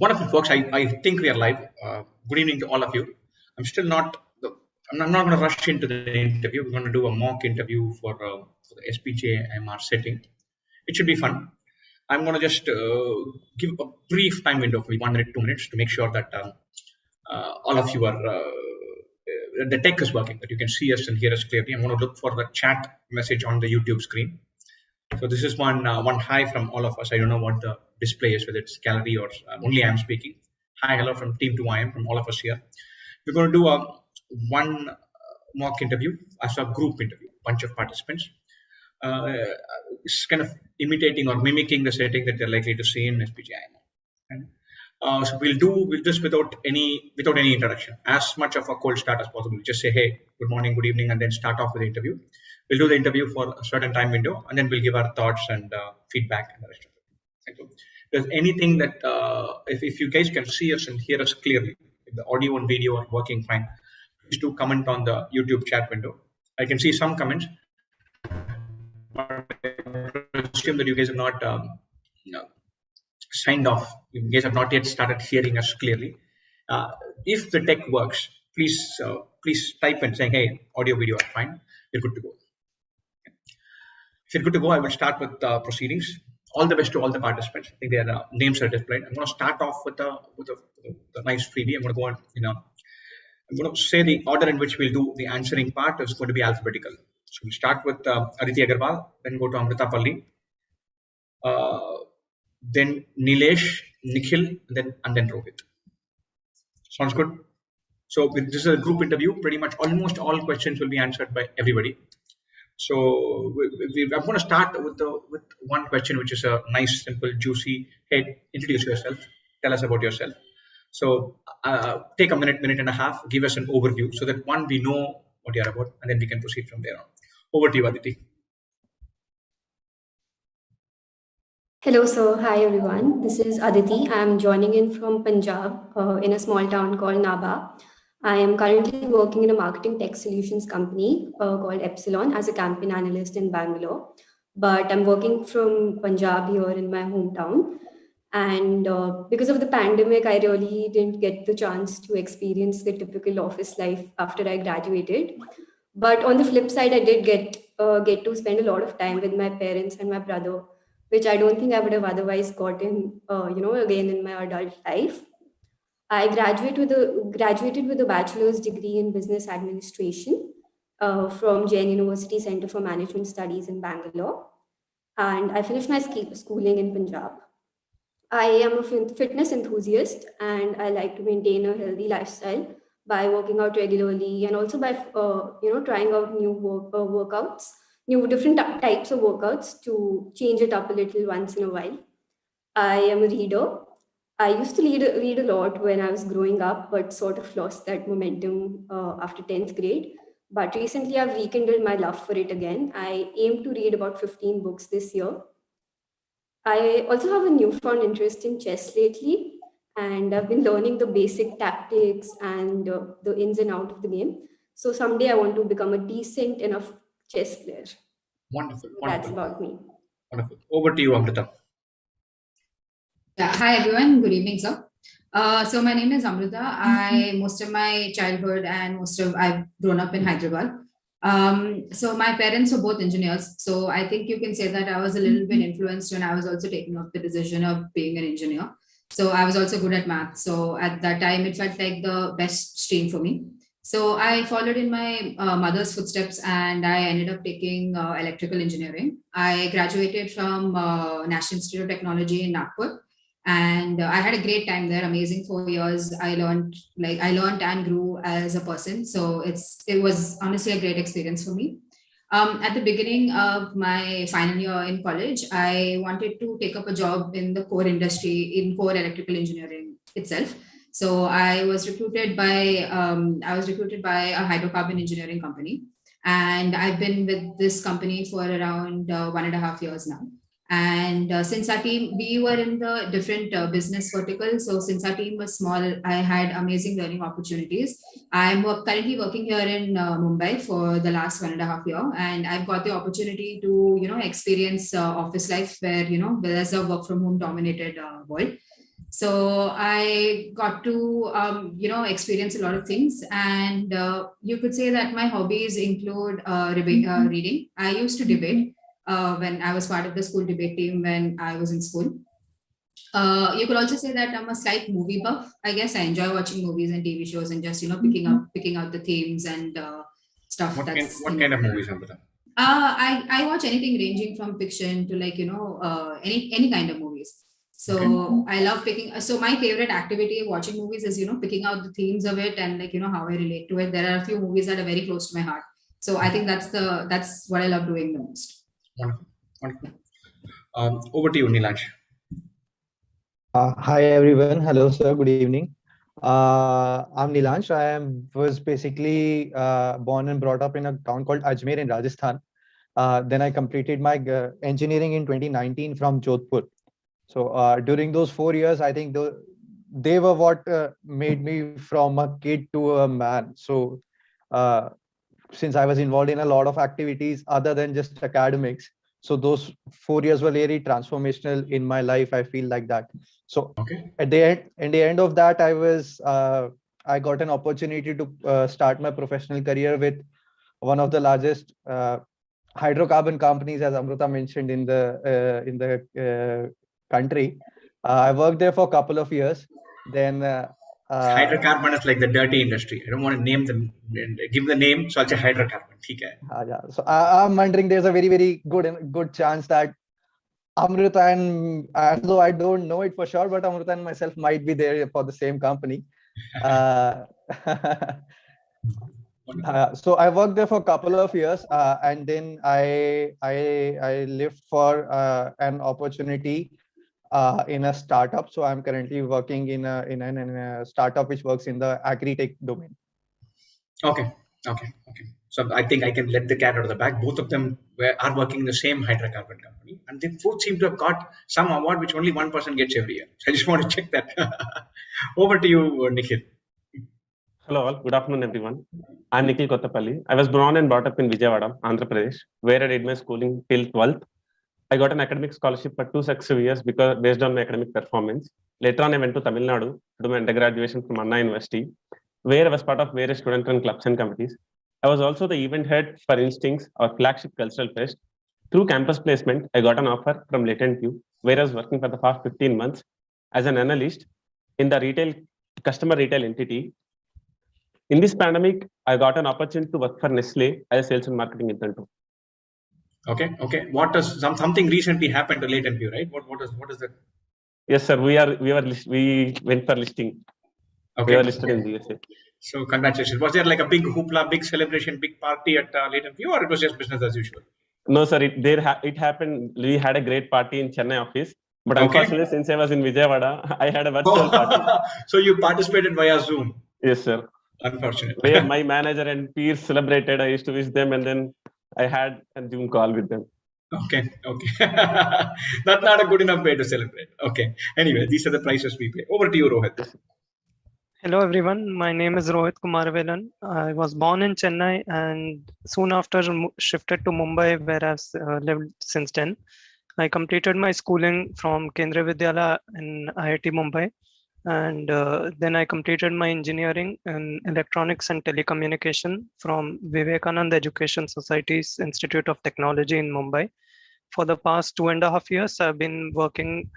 Wonderful, folks. I think we are live. Good evening to all of you. I'm still not. I'm not going to rush into the interview. We're going to do a mock interview for the SPJIMR setting. It should be fun. I'm going to just give a brief time window, maybe 1 minute, 2 minutes, to make sure that all of you are the tech is working, that you can see us and hear us clearly. I'm going to look for the chat message on the YouTube screen. So this is one hi from all of us. I don't know what the display is, whether it's gallery or only I'm speaking. Hi, hello from team 2IIM, from all of us here. We're going to do one mock interview as a group interview, bunch of participants. It's kind of imitating or mimicking the setting that they're likely to see in SPJIMR. So we'll do this without any introduction, as much of a cold start as possible. Just say, hey, good morning, good evening, and then start off with the interview. We'll do the interview for a certain time window, and then we'll give our thoughts and feedback and the rest of it. Thank you. If there's anything that, if you guys can see us and hear us clearly, if the audio and video are working fine, please do comment on the YouTube chat window. I can see some comments, but I assume that you guys have not signed off. You guys have not yet started hearing us clearly. If the tech works, please type and say, hey, audio, video are fine. You're good to go. If you're good to go, I will start with proceedings. All the best to all the participants. I think their names are displayed. I'm going to start off with a nice freebie. I'm going to go on, I'm going to say the order in which we'll do the answering part is going to be alphabetical. So we'll start with Aditi Agarwal, then go to Amrita Palli, then Nilesh, Nikhil, and then Rohit. Sounds good? So this is a group interview. Pretty much almost all questions will be answered by everybody. So I'm going to start with one question, which is a nice, simple, juicy. Hey, introduce yourself. Tell us about yourself. So take a minute and a half. Give us an overview so that we know what you're about, and then we can proceed from there on. Over to you, Aditi. Hello, sir. Hi, everyone. This is Aditi. I'm joining in from Punjab in a small town called Naba. I am currently working in a marketing tech solutions company called Epsilon as a campaign analyst in Bangalore. But I'm working from Punjab here in my hometown. And because of the pandemic, I really didn't get the chance to experience the typical office life after I graduated. But on the flip side, I did get to spend a lot of time with my parents and my brother, which I don't think I would have otherwise gotten, again in my adult life. I graduated with a bachelor's degree in business administration from Jain University Center for Management Studies in Bangalore. And I finished my schooling in Punjab. I am a fitness enthusiast, and I like to maintain a healthy lifestyle by working out regularly, and also by trying out new workouts, different types of workouts to change it up a little once in a while. I am a reader. I used to read a lot when I was growing up, but sort of lost that momentum after 10th grade. But recently, I've rekindled my love for it again. I aim to read about 15 books this year. I also have a newfound interest in chess lately, and I've been learning the basic tactics and the ins and outs of the game. So someday I want to become a decent enough chess player. Wonderful. So that's about me. Wonderful. Over to you, Amrita. Yeah. Hi, everyone. Good evening, sir. So my name is Amrita. Most of my childhood and I've grown up in Hyderabad. So my parents were both engineers. So I think you can say that I was a little bit influenced when I was also taking up the decision of being an engineer. So I was also good at math. So at that time, it felt like the best stream for me. So I followed in my mother's footsteps, and I ended up taking electrical engineering. I graduated from National Institute of Technology in Nagpur. And I had a great time there, amazing 4 years. I learned and grew as a person. So it was honestly a great experience for me. At the beginning of my final year in college, I wanted to take up a job in the core industry, in core electrical engineering itself. So I was recruited by a hydrocarbon engineering company. And I've been with this company for around 1.5 years now. And since our team, we were in the different business verticals. So since our team was small, I had amazing learning opportunities. I'm currently working here in Mumbai for the last 1.5 years. And I've got the opportunity to, experience office life where, there's a work from home dominated world. So I got to, experience a lot of things. And you could say that my hobbies include reading. I used to debate when I was part of the school debate team when I was in school. You could also say that I'm a slight movie buff. I guess I enjoy watching movies and TV shows and just, picking out the themes and stuff What kind of movies, Amrita? I watch anything ranging from fiction to any kind of movies. So okay. I love picking. So my favorite activity of watching movies is picking out the themes of it and how I relate to it. There are a few movies that are very close to my heart. So I think that's what I love doing the most. Wonderful, wonderful. Over to you, Nilansh. Hi everyone. Hello sir. Good evening. I'm Nilansh. Was basically born and brought up in a town called Ajmer in Rajasthan. Then I completed my engineering in 2019 from Jodhpur. So during those 4 years, I think they were what made me from a kid to a man. So since I was involved in a lot of activities other than just academics, so those 4 years were really transformational in my life. I feel like that. So okay. At the end of that, I got an opportunity to start my professional career with one of the largest hydrocarbon companies, as Amrita mentioned, in the country. I worked there for a couple of years. Then hydrocarbon is like the dirty industry. I don't want to name them, give the name, so I'll say hydrocarbon. Yeah. So I'm wondering, there's a very, very good chance that Amrita and though I don't know it for sure, but Amrita and myself might be there for the same company. So I worked there for a couple of years, and then I left for an opportunity in a startup. So I'm currently working in a startup which works in the agri-tech domain. Okay. So I think I can let the cat out of the bag. Both of them are working in the same hydrocarbon company, and they both seem to have got some award which only one person gets every year. So I just want to check that. Over to you, Nikhil. Hello all. Good afternoon, everyone. I'm Nikhil Kottapalli. I was born and brought up in Vijayawada, Andhra Pradesh, where I did my schooling till 12th. I got an academic scholarship for 2 successive years based on my academic performance. Later on, I went to Tamil Nadu to do my undergraduation from Anna University, where I was part of various student-run clubs and committees. I was also the event head for Instincts, our flagship cultural fest. Through campus placement, I got an offer from Latent View, where I was working for the past 15 months as an analyst in the customer retail entity. In this pandemic, I got an opportunity to work for Nestle as a sales and marketing intern too. Okay. What does something recently happened to Latent View, right? What is that? Yes, sir. We went for listing. Okay. We were listed in the USA. So congratulations. Was there like a big hoopla, big celebration, big party at Latent View, or it was just business as usual? No, sir. It happened. We had a great party in Chennai office, but unfortunately, since I was in Vijayawada, I had a virtual party. So you participated via Zoom? Yes, sir. Unfortunately. Where my manager and peers celebrated, I used to wish them, and then I had a Zoom call with them. Okay. That's not a good enough way to celebrate. Okay. Anyway, these are the prices we pay. Over to you, Rohit. Hello everyone, my name is Rohit Kumarvelan. I was born in Chennai and soon after shifted to Mumbai, where I've lived since then. I completed my schooling from Kendriya Vidyalaya in IIT Mumbai, and then I completed my engineering in electronics and telecommunication from Vivekananda Education Society's Institute of Technology in Mumbai. For the past 2.5 years, I've been working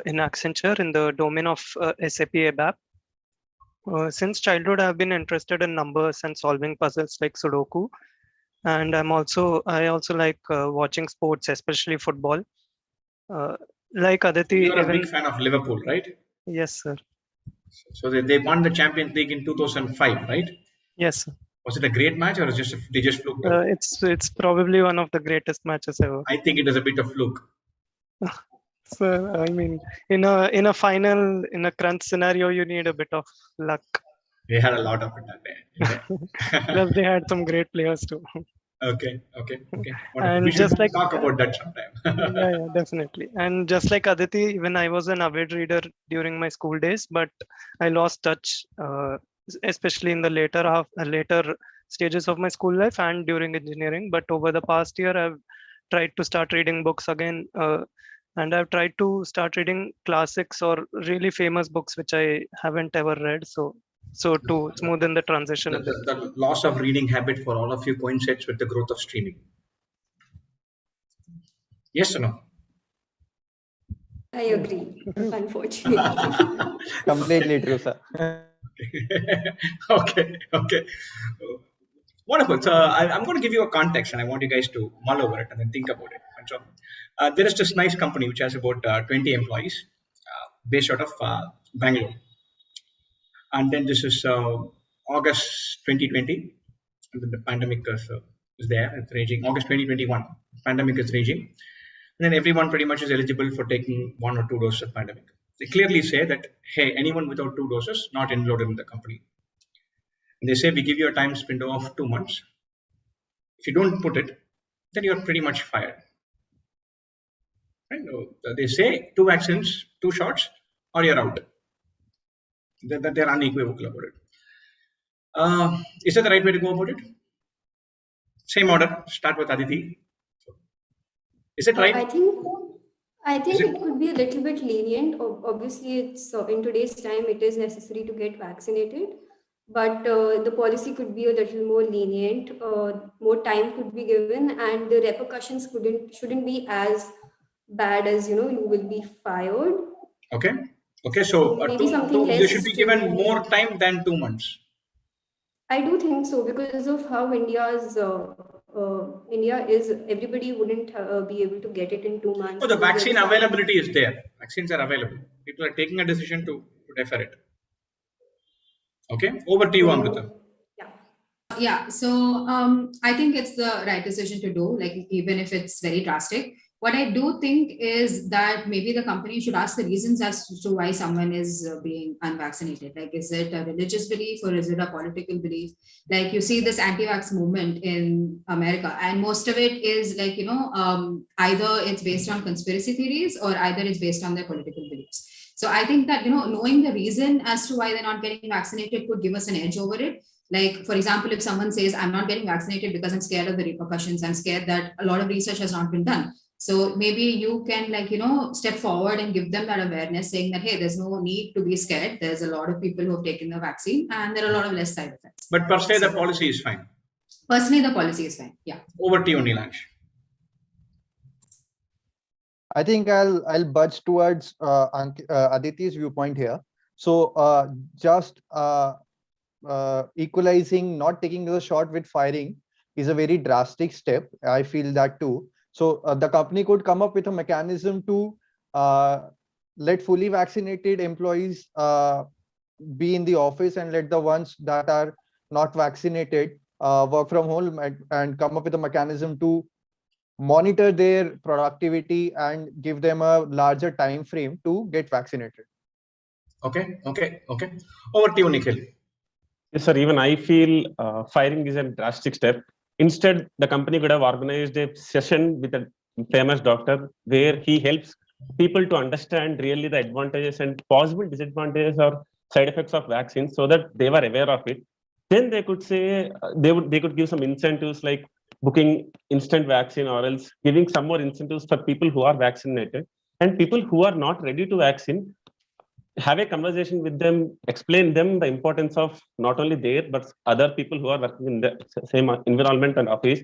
in Accenture in the domain of SAP ABAP. Since childhood, I've been interested in numbers and solving puzzles like Sudoku, and I also like watching sports, especially football. Like Aditi, you're a big fan of Liverpool, right? Yes, sir. So they won the Champions League in 2005, right? Yes, sir. Was it a great match, or they just fluked? It's probably one of the greatest matches ever. I think it was a bit of fluke. So I mean, in a final, in a crunch scenario, you need a bit of luck. They had a lot of it that day. Plus, they had some great players too. Okay. And we just should like talk about that sometime. yeah, definitely. And just like Aditi, even I was an avid reader during my school days, but I lost touch, especially in the later stages of my school life and during engineering. But over the past year, I've tried to start reading books again. And I've tried to start reading classics or really famous books which I haven't ever read. So to smoothen the transition a bit. The loss of reading habit for all of you coincides with the growth of streaming. Yes or no? I agree, unfortunately. Completely true, sir. Okay. Wonderful. So I'm going to give you a context, and I want you guys to mull over it and then think about it. And so, there is this nice company which has about 20 employees, based out of Bangalore. And then this is August 2020, and then the pandemic is there. It's raging. August 2021, pandemic is raging. And then everyone pretty much is eligible for taking 1 or 2 doses of pandemic. They clearly say that, hey, anyone without 2 doses not enrolled in the company. And they say we give you a time window of 2 months. If you don't put it, then you're pretty much fired. Right? They say 2 vaccines, 2 shots, or you're out. They're unequivocal about it. Is that the right way to go about it? Same order. Start with Aditi. Is it right? I think it could be a little bit lenient. Obviously, it's in today's time, it is necessary to get vaccinated, but the policy could be a little more lenient. More time could be given, and the repercussions shouldn't be as bad as you will be fired. Okay. So maybe something less. They should be given more time than 2 months. I do think so, because of how India is. Everybody wouldn't be able to get it in 2 months. So the vaccine availability is there. Vaccines are available. People are taking a decision to defer it. Okay, over to you, Amrita. Yeah, so I think it's the right decision to do, like even if it's very drastic. What I do think is that maybe the company should ask the reasons as to why someone is being unvaccinated. Like, is it a religious belief or is it a political belief? Like, you see this anti-vax movement in America, and most of it is like, either it's based on conspiracy theories or either it's based on their political beliefs. So I think that, knowing the reason as to why they're not getting vaccinated could give us an edge over it. Like, for example, if someone says, I'm not getting vaccinated because I'm scared of the repercussions, I'm scared that a lot of research has not been done. So maybe you can, step forward and give them that awareness, saying that, hey, there's no need to be scared. There's a lot of people who have taken the vaccine and there are a lot of less side effects. But per se, the policy is fine. Personally, the policy is fine. Yeah. Over to you, Nilansh. I think I'll budge towards Aditi's viewpoint here. So just equalizing, not taking the shot with firing is a very drastic step. I feel that too. So the company could come up with a mechanism to let fully vaccinated employees be in the office and let the ones that are not vaccinated work from home, and come up with a mechanism to monitor their productivity and give them a larger time frame to get vaccinated. Okay. Over to you, Nikhil. Yes, sir. Even I feel firing is a drastic step. Instead, the company could have organized a session with a famous doctor where he helps people to understand really the advantages and possible disadvantages or side effects of vaccines, so that they were aware of it. Then they could say they could give some incentives like booking instant vaccine, or else giving some more incentives for people who are vaccinated, and people who are not ready to vaccine, have a conversation with them, explain them the importance of not only there, but other people who are working in the same environment and office,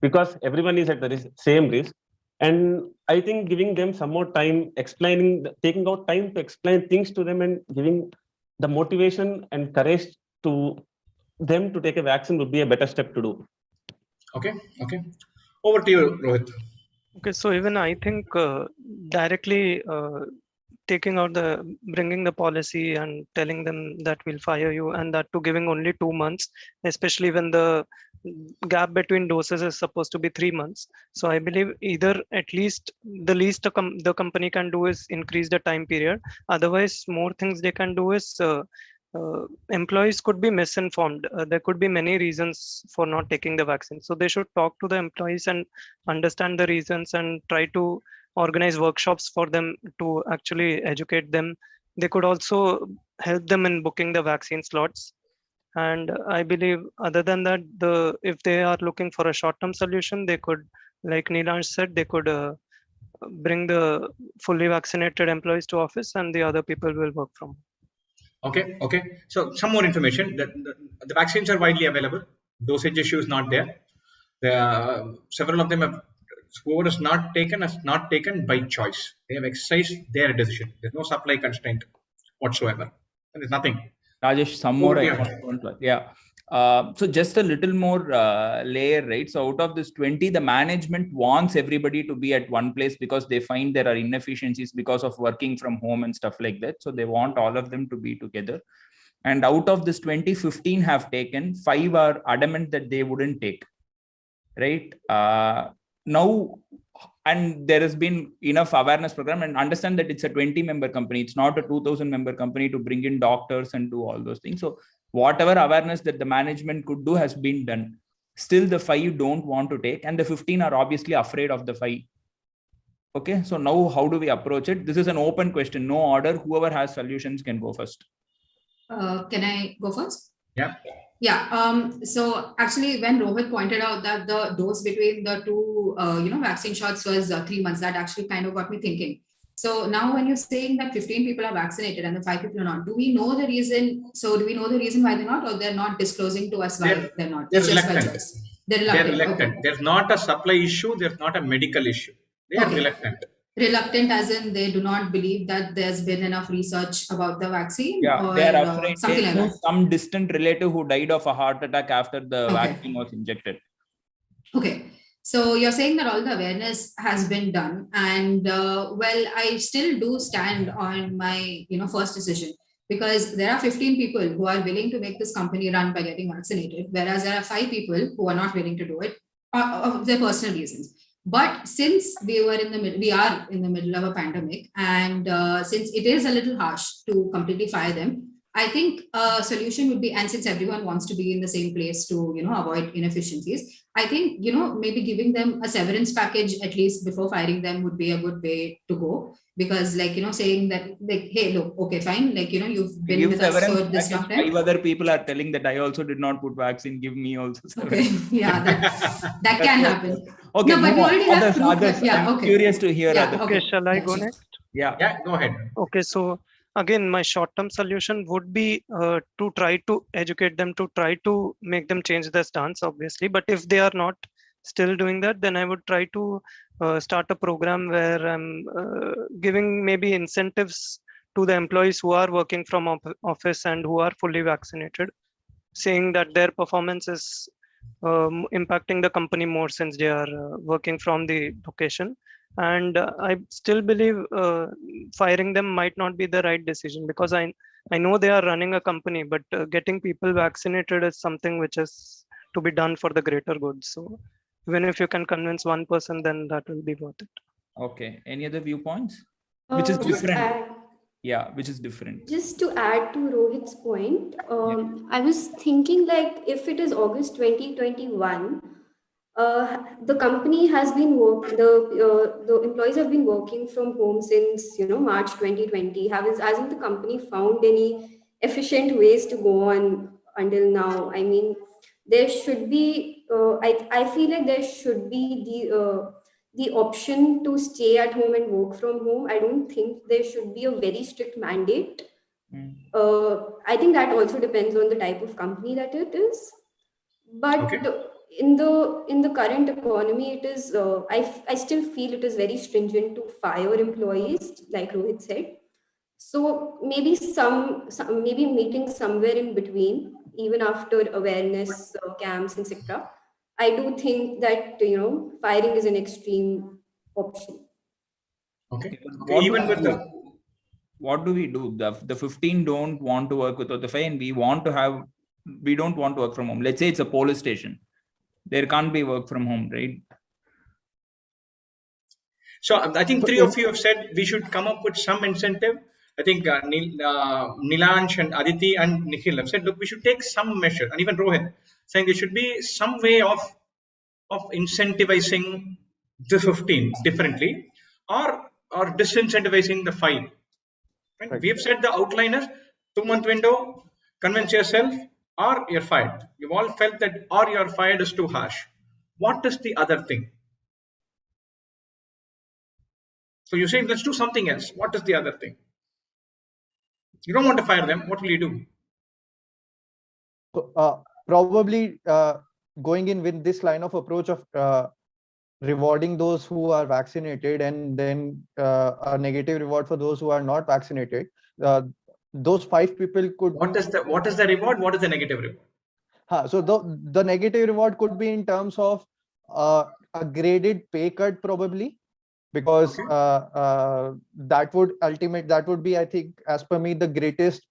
because everyone is at the same risk. And I think giving them some more time, taking out time to explain things to them and giving the motivation and courage to them to take a vaccine would be a better step to do. Okay. Over to you, Rohit. Okay, so even I think directly bringing the policy and telling them that we'll fire you, and that to giving only 2 months, especially when the gap between doses is supposed to be 3 months. So I believe either at least the least the company can do is increase the time period. Otherwise, more things they can do is employees could be misinformed. There could be many reasons for not taking the vaccine. So they should talk to the employees and understand the reasons and try to organize workshops for them to actually educate them. They could also help them in booking the vaccine slots. And I believe other than that, if they are looking for a short-term solution, they could, like Nilansh said, they could bring the fully vaccinated employees to office, and the other people will work from home. Okay. So some more information. The vaccines are widely available. Dosage issue is not there. Several of them have, whoever has not taken by choice. They have exercised their decision. There's no supply constraint whatsoever. There's nothing. Rajesh, some more. Yeah. So just a little more layer, right? So out of this 20, the management wants everybody to be at one place because they find there are inefficiencies because of working from home and stuff like that. So they want all of them to be together. And out of this 20, 15 have taken, 5 are adamant that they wouldn't take, right? Now, and there has been enough awareness program, and understand that it's a 20-member company. It's not a 2,000-member company to bring in doctors and do all those things. So whatever awareness that the management could do has been done. Still the 5 don't want to take, and the 15 are obviously afraid of the 5. Okay, so now how do we approach it? This is an open question, no order. Whoever has solutions can go first. Can I go first? Yeah. So actually, when Rohit pointed out that the dose between the two, vaccine shots was 3 months, that actually kind of got me thinking. So now when you're saying that 15 people are vaccinated and the 5 people are not, do we know the reason? So do we know the reason why they're not, or they're not disclosing to us why they're not? They're It's reluctant. just by choice. They're reluctant. Okay. There's not a supply issue. There's not a medical issue. They are reluctant. Reluctant as in they do not believe that there's been enough research about the vaccine? Yeah, or, they are afraid. something they like know that. some distant relative who died of a heart attack after the vaccine was injected. Okay. So you're saying that all the awareness has been done, and I still do stand on my first decision, because there are 15 people who are willing to make this company run by getting vaccinated, whereas there are 5 people who are not willing to do it of their personal reasons. But since we are in the middle of a pandemic, and since it is a little harsh to completely fire them, I think a solution would be, and since everyone wants to be in the same place to avoid inefficiencies, I think maybe giving them a severance package at least before firing them would be a good way to go. Because saying that, like, hey, look, okay, fine, you've been with us for this long time. 5 other people are telling that I also did not put vaccine, give me also severance. Okay, yeah, that can happen. Okay, no, but we already have others, yeah, I'm curious to hear others. Okay, shall I go next? Yeah, go ahead. Okay, so again, my short-term solution would be to try to educate them, to try to make them change their stance, obviously. But if they are not still doing that, then I would try to start a program where I'm giving maybe incentives to the employees who are working from office and who are fully vaccinated, saying that their performance is impacting the company more since they are working from the location. And I still believe firing them might not be the right decision, because I know they are running a company, but getting people vaccinated is something which is to be done for the greater good. So even if you can convince one person, then that will be worth it. Okay. Any other viewpoints? Which is different. Which is different. Just to add to Rohit's point, I was thinking, like, if it is August 2021, the company has been the employees have been working from home since March 2020. Hasn't the company found any efficient ways to go on until now? I mean, there should be I feel like there should be the option to stay at home and work from home. I don't think there should be a very strict mandate. I think that also depends on the type of company that it is. But in the current economy, it is I still feel it is very stringent to fire employees, like Rohit said. So maybe maybe meeting somewhere in between, even after awareness camps, etc. I do think that firing is an extreme option. Okay. What do we do? The 15 don't want to work with the 5, and we don't want to work from home. Let's say it's a police station. There can't be work from home, right? So I think 3 of you have said we should come up with some incentive. I think Nilansh and Aditi and Nikhil have said, look, we should take some measure, and even Rohit saying there should be some way of incentivizing the 15 differently, or disincentivizing the 5. Right? We have said the outline is 2-month window, convince yourself, or you're fired. You've all felt that or you're fired is too harsh. What is the other thing? So you're saying let's do something else. What is the other thing? You don't want to fire them. What will you do? Probably going in with this line of approach of rewarding those who are vaccinated and then a negative reward for those who are not vaccinated. Those 5 people could. What is the reward? What is the negative reward? So the negative reward could be in terms of a graded pay cut probably, because that would be, I think, as per me, the greatest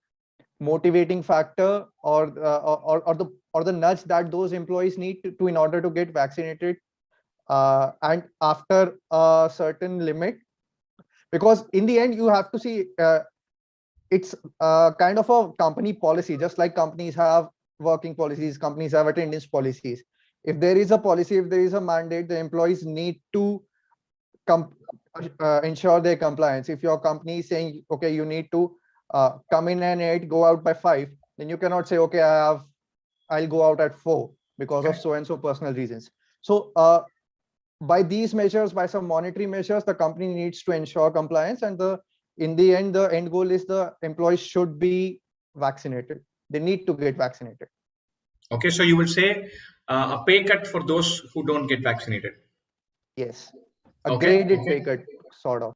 motivating factor or the nudge that those employees need to in order to get vaccinated, and after a certain limit, because in the end you have to see it's kind of a company policy. Just like companies have working policies, companies have attendance policies. If there is a policy, if there is a mandate, the employees need to ensure their compliance. If your company is saying, okay, you need to come in at 8, go out by 5, then you cannot say, okay, I'll go out at 4 because of so and so personal reasons. So by these measures, by some monetary measures, the company needs to ensure compliance, and in the end, the end goal is the employees should be vaccinated. They need to get vaccinated. Okay, so you will say a pay cut for those who don't get vaccinated. Yes, a graded pay cut, sort of.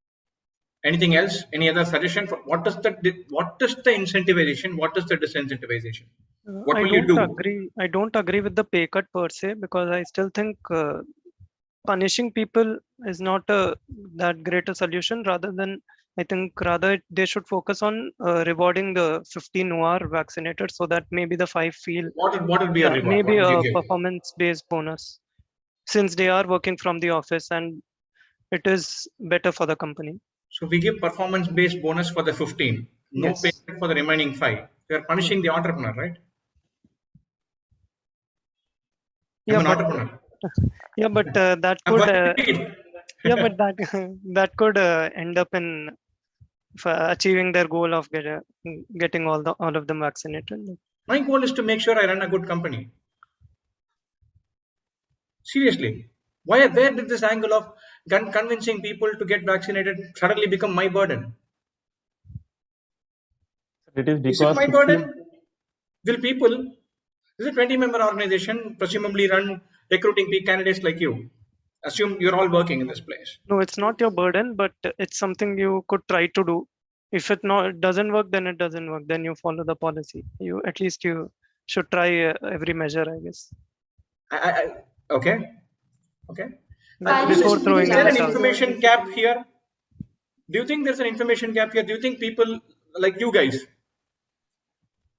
Anything else? Any other suggestion? For what is the incentivization? What is the disincentivization? What will you do? I don't agree with the pay cut per se, because I still think punishing people is not that great a solution. I think they should focus on rewarding the 15 who are vaccinated, so that maybe the 5 feel what would be a reward? Maybe a performance-based bonus, since they are working from the office and it is better for the company. So we give performance-based bonus for the 15, no Yes. pay for the remaining 5. We are punishing the entrepreneur, right? Yeah, I'm an entrepreneur. Yeah, but that could that could end up in achieving their goal of getting all of them vaccinated. My goal is to make sure I run a good company. Seriously, where did this angle of convincing people to get vaccinated suddenly become my burden? Is it my burden? Will people? This is a 20-member organization, presumably run recruiting peak candidates like you. Assume you're all working in this place. No, it's not your burden, but it's something you could try to do. If it doesn't work, then it doesn't work. Then you follow the policy. At least you should try every measure, I guess. Okay. Before throwing is there an information gap here? Do you think there's an information gap here? Do you think people like you guys,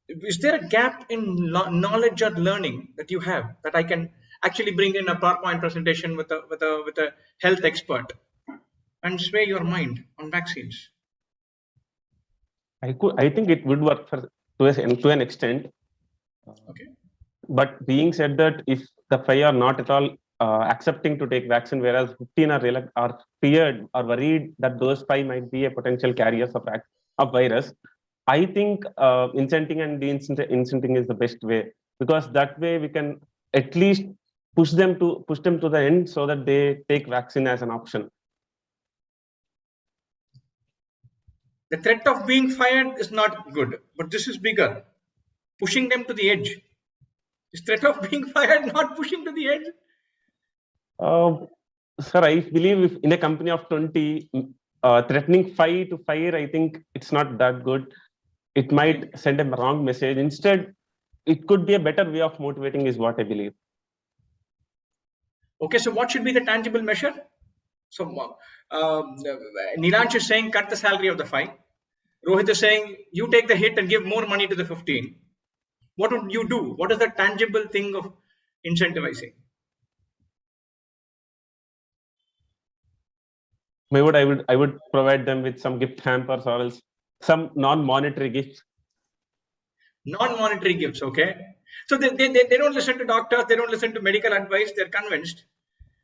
is there a gap in knowledge or learning that you have that I can actually bring in a PowerPoint presentation with a health expert and sway your mind on vaccines? I think it would work to an extent. Okay. But being said that, if the 5 are not at all accepting to take vaccine, whereas 15 are feared or worried that those 5 might be a potential carriers of virus, I think incenting and de-incenting is the best way, because that way we can at least push them to the end so that they take vaccine as an option. The threat of being fired is not good, but this is bigger. Pushing them to the edge. Is threat of being fired not pushing to the edge? Sir, I believe if in a company of 20, threatening 5 to fire, I think it's not that good. It might send a wrong message. Instead, it could be a better way of motivating, is what I believe. Okay, so what should be the tangible measure? So Nilansh is saying cut the salary of the 5. Rohit is saying you take the hit and give more money to the 15. What would you do? What is the tangible thing of incentivizing? I would provide them with some gift hampers or else some non-monetary gifts. Non-monetary gifts, okay. So they don't listen to doctors, they don't listen to medical advice, they're convinced.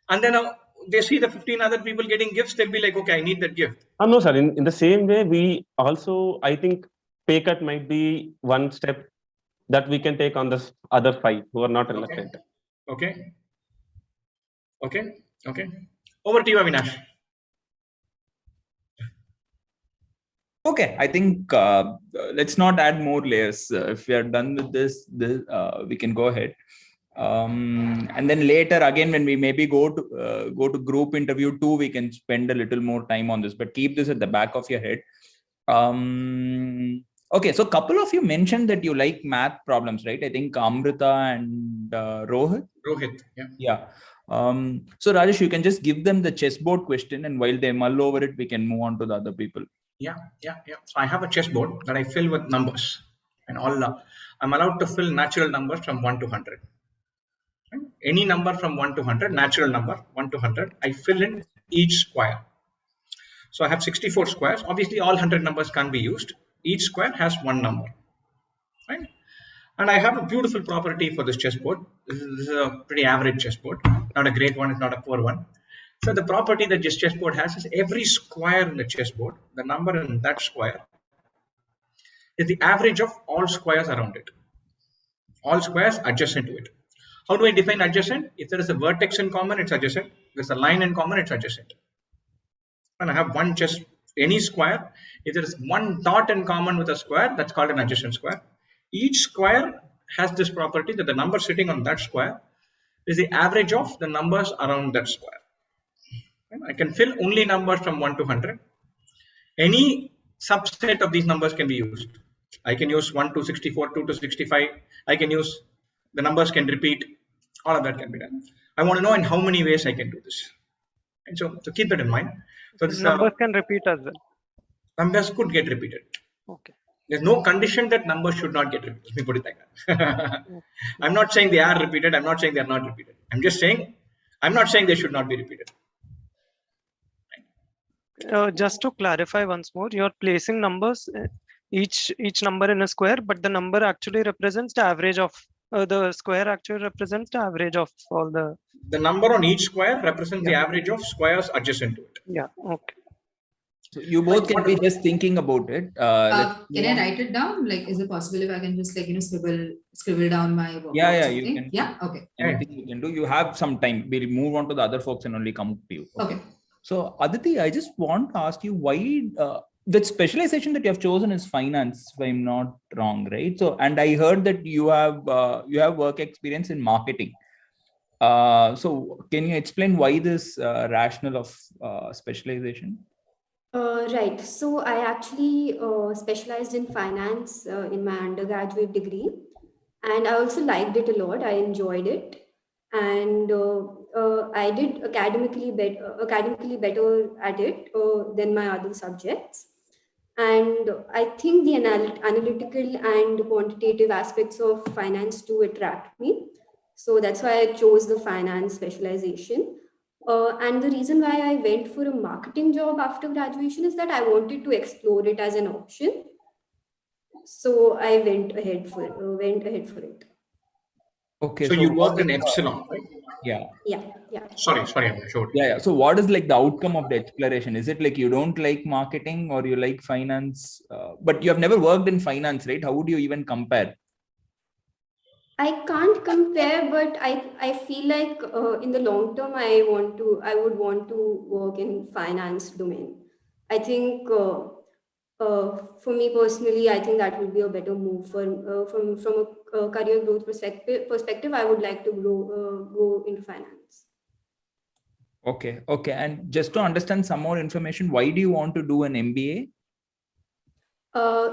And then they see the 15 other people getting gifts, they'll be like, okay, I need that gift. No, sir. In the same way, we also, I think pay cut might be one step that we can take on the other 5 who are not reluctant. Okay. Over to you, Avinash. Okay, I think let's not add more layers. If we are done with this, we can go ahead. And then later again, when we maybe go to group interview 2, we can spend a little more time on this, but keep this at the back of your head. Okay, so a couple of you mentioned that you like math problems, right? I think Amrita and Rohit. Yeah. So Rajesh, you can just give them the chessboard question, and while they mull over it, we can move on to the other people. Yeah. So I have a chessboard that I fill with numbers, and I'm allowed to fill natural numbers from 1 to 100. Any number from 1 to 100, natural number 1 to 100, I fill in each square. So I have 64 squares. Obviously, all 100 numbers can't be used. Each square has one number, right? And I have a beautiful property for this chessboard. This is a pretty average chessboard, not a great one, it's not a poor one. So the property that this chessboard has is every square in the chessboard, the number in that square is the average of all squares around it. All squares adjacent to it. How do I define adjacent? If there is a vertex in common, it's adjacent. If there's a line in common, it's adjacent. And I have any square. If there is one dot in common with a square, that's called an adjacent square. Each square has this property that the number sitting on that square is the average of the numbers around that square. I can fill only numbers from 1 to 100. Any subset of these numbers can be used. I can use 1 to 64, 2 to 65. I can use, the numbers can repeat. All of that can be done. I want to know in how many ways I can do this. And so keep that in mind. So this numbers can repeat as well. Numbers could get repeated. Okay. There's no condition that numbers should not get repeated. Let me put it like that. I'm not saying they are repeated. I'm not saying they are not repeated. I'm not saying they should not be repeated. Just to clarify once more, you're placing numbers, each number in a square, but the number actually represents the average of the square actually represents the average of all the. The number on each square represents the average of squares adjacent to it. Yeah. Okay. So you both can be just thinking about it. Can I write it down? Like, is it possible if I can just scribble down my work? Yeah, you can. Yeah. Okay. Anything you can do. You have some time. We'll move on to the other folks and only come to you. Okay. So Aditi, I just want to ask you why that specialization that you have chosen is finance, if I'm not wrong, right? So, and I heard that you have work experience in marketing. So can you explain why this rationale of specialization? Right. So I actually specialized in finance in my undergraduate degree, and I also liked it a lot. I enjoyed it, and I did academically better at it than my other subjects. And I think the analytical and quantitative aspects of finance do attract me. So that's why I chose the finance specialization. And the reason why I went for a marketing job after graduation is that I wanted to explore it as an option. So I went ahead for it. Okay. So you worked in Epsilon, right? Yeah. Sorry, I'm sure. Yeah. So what is like the outcome of the exploration? Is it like you don't like marketing or you like finance, but you have never worked in finance, right? How would you even compare? I can't compare, but I feel like in the long term, I would want to work in finance domain. I think for me personally, I think that would be a better move from a career growth perspective. I would like to go into finance. Okay. And just to understand some more information, why do you want to do an MBA?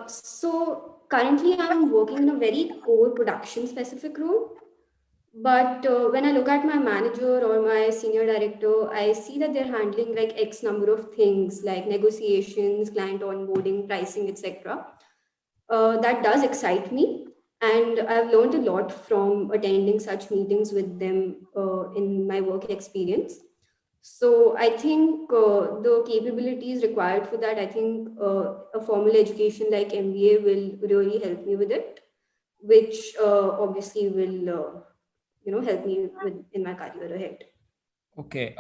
So currently I'm working in a very core production specific role. But when I look at my manager or my senior director, I see that they're handling like X number of things like negotiations, client onboarding, pricing, etc. That does excite me. And I've learned a lot from attending such meetings with them in my work experience. So I think the capabilities required for that, I think a formal education like MBA will really help me with it, which obviously will help me in my career ahead. Okay.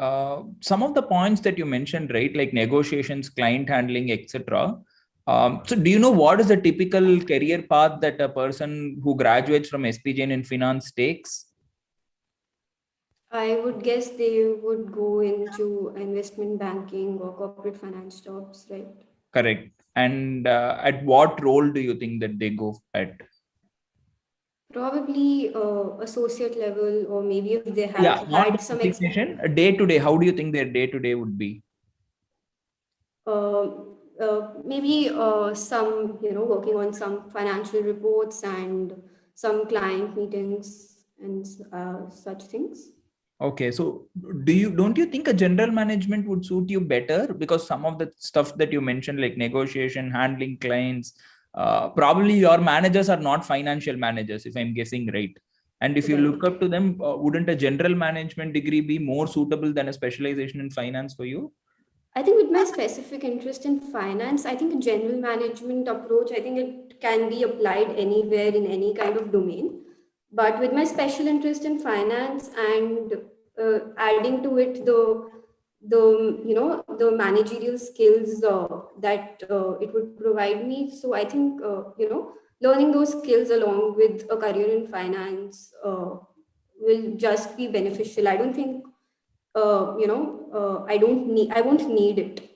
Some of the points that you mentioned, right, like negotiations, client handling, etc. So do you know what is the typical career path that a person who graduates from SPJIMR in finance takes? I would guess they would go into investment banking or corporate finance jobs, right? Correct. And at what role do you think that they go at? Probably associate level, or maybe if they Yeah, have not had some designation, day to day. How do you think their day to day would be? maybe some, working on some financial reports and some client meetings and such things. Okay, so don't you think a general management would suit you better? Because some of the stuff that you mentioned, like negotiation, handling clients, probably your managers are not financial managers, if I'm guessing right. And if you look up to them, wouldn't a general management degree be more suitable than a specialization in finance for you? I think with my specific interest in finance, I think a general management approach, I think it can be applied anywhere in any kind of domain. But with my special interest in finance and adding to it the managerial skills that it would provide me. So I think learning those skills along with a career in finance will just be beneficial. I don't think I won't need it.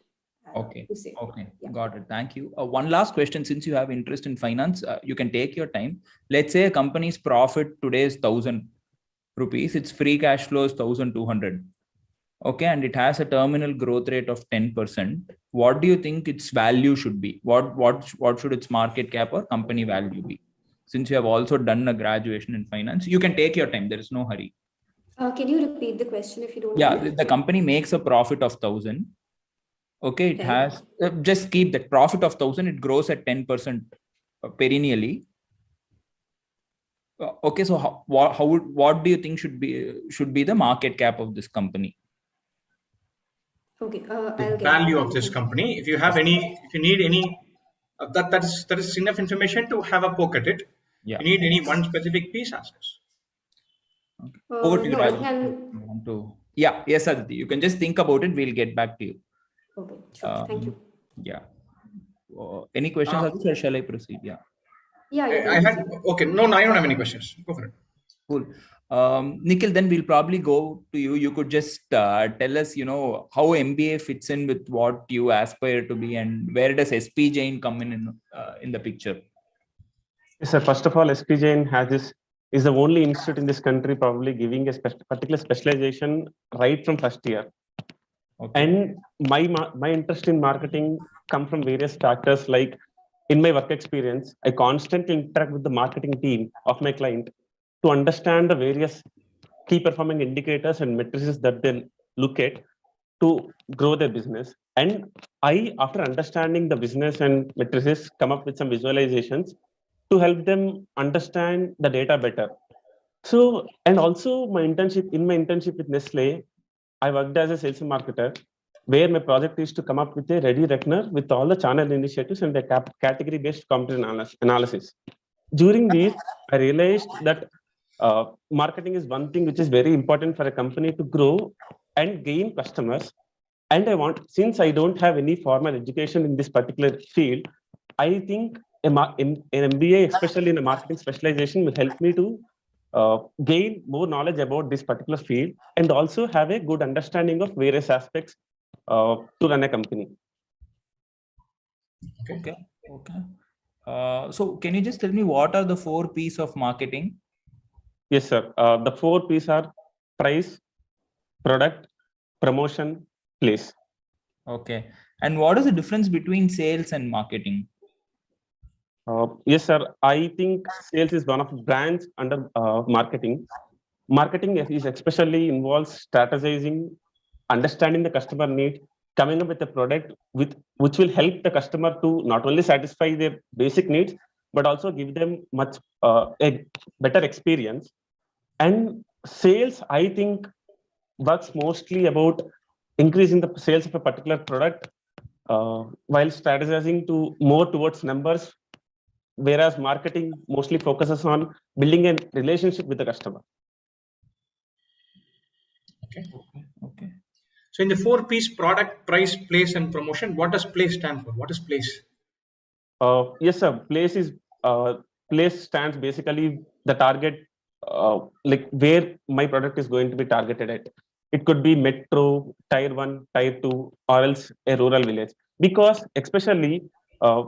Okay. To say. Okay. Yeah. Got it. Thank you. One last question. Since you have interest in finance, you can take your time. Let's say a company's profit today is 1,000 rupees. Its free cash flow is 1,200. Okay. And it has a terminal growth rate of 10%. What do you think its value should be? What should its market cap or company value be? Since you have also done a graduation in finance, you can take your time. There is no hurry. Can you repeat the question if you don't Yeah. mind? The company makes a profit of 1,000. Okay, it has just keep that profit of 1,000. It grows at 10% perennially. Okay, so what do you think should be the market cap of this company? Okay, the value of this company. If you have any, if you need any, that is enough information to have a poke at it. Yeah. If you need any one specific piece, ask us. Okay. Over to you, no, Yeah, yes, Aditi. You can just think about it. We'll get back to you. Okay, sure. Thank you. Yeah. Any questions, Aditi, or shall I proceed? Yeah. Yeah, I had, okay. No, I don't have any questions. Go for it. Cool. Nikhil, then we'll probably go to you. You could just tell us, how MBA fits in with what you aspire to be, and where does SPJIMR come in the picture? Yes, sir. First of all, SPJIMR is the only institute in this country probably giving a particular specialization right from first year. Okay. And my interest in marketing come from various factors. Like in my work experience, I constantly interact with the marketing team of my client to understand the various key performing indicators and metrics that they look at to grow their business. And I, after understanding the business and metrics, come up with some visualizations to help them understand the data better. So, and also in my internship with Nestle, I worked as a sales and marketer, where my project is to come up with a ready reckoner with all the channel initiatives and the category-based competitive analysis. During this, I realized that marketing is one thing which is very important for a company to grow and gain customers. And since I don't have any formal education in this particular field, I think an MBA, especially in a marketing specialization, will help me to gain more knowledge about this particular field and also have a good understanding of various aspects to run a company. Okay. So can you just tell me what are the 4 P's of marketing? Yes, sir. The 4 P's are price, product, promotion, place. Okay. And what is the difference between sales and marketing? Yes, sir. I think sales is one of the brands under marketing. Marketing is especially involves strategizing, understanding the customer need, coming up with a product which will help the customer to not only satisfy their basic needs, but also give them a better experience. And sales, I think, works mostly about increasing the sales of a particular product while strategizing to more towards numbers, whereas marketing mostly focuses on building a relationship with the customer. Okay. So in the 4 P's, product, price, place, and promotion, what does place stand for? What is place? Yes, sir. Place stands basically the target, like where my product is going to be targeted at. It could be metro, tier 1, tier 2, or else a rural village. Because especially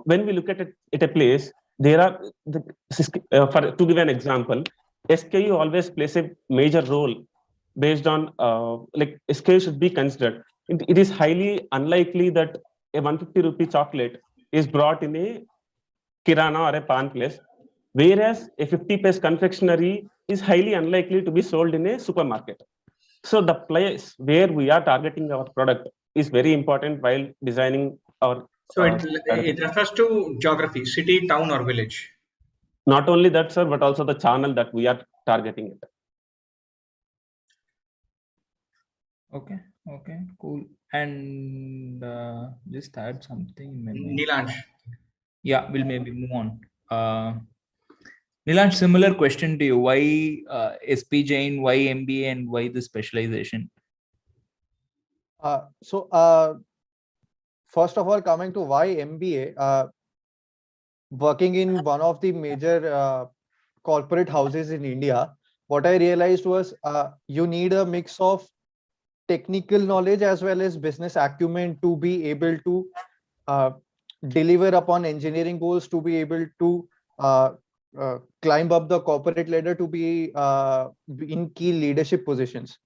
when we look at it at a place, there are to give an example, SKU always plays a major role based on like SKU should be considered. It is highly unlikely that a 150 rupee chocolate is brought in a kirana or a pan place, whereas a 50 paise confectionery is highly unlikely to be sold in a supermarket. So the place where we are targeting our product is very important while designing our. So it refers to geography, city, town, or village. Not only that, sir, but also the channel that we are targeting it. Okay, okay, cool. And just add something in my mind. Nilansh. Yeah, we'll maybe move on. Nilansh, similar question to you. Why SPJIMR, why MBA, and why the specialization? First of all, coming to why MBA, working in one of the major corporate houses in India, what I realized was you need a mix of technical knowledge as well as business acumen to be able to deliver upon engineering goals, to be able to climb up the corporate ladder, to be in key leadership positions.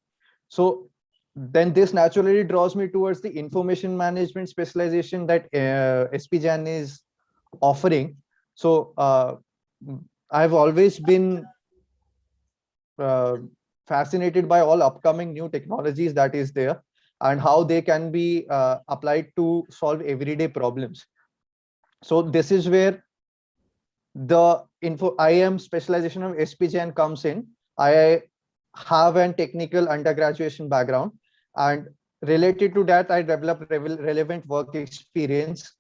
So then this naturally draws me towards the information management specialization that SPJIMR is offering. So I've always been fascinated by all upcoming new technologies that is there and how they can be applied to solve everyday problems. So this is where the IIM specialization of SPJIMR comes in. I have a technical undergraduation background, and related to that, I developed relevant work experience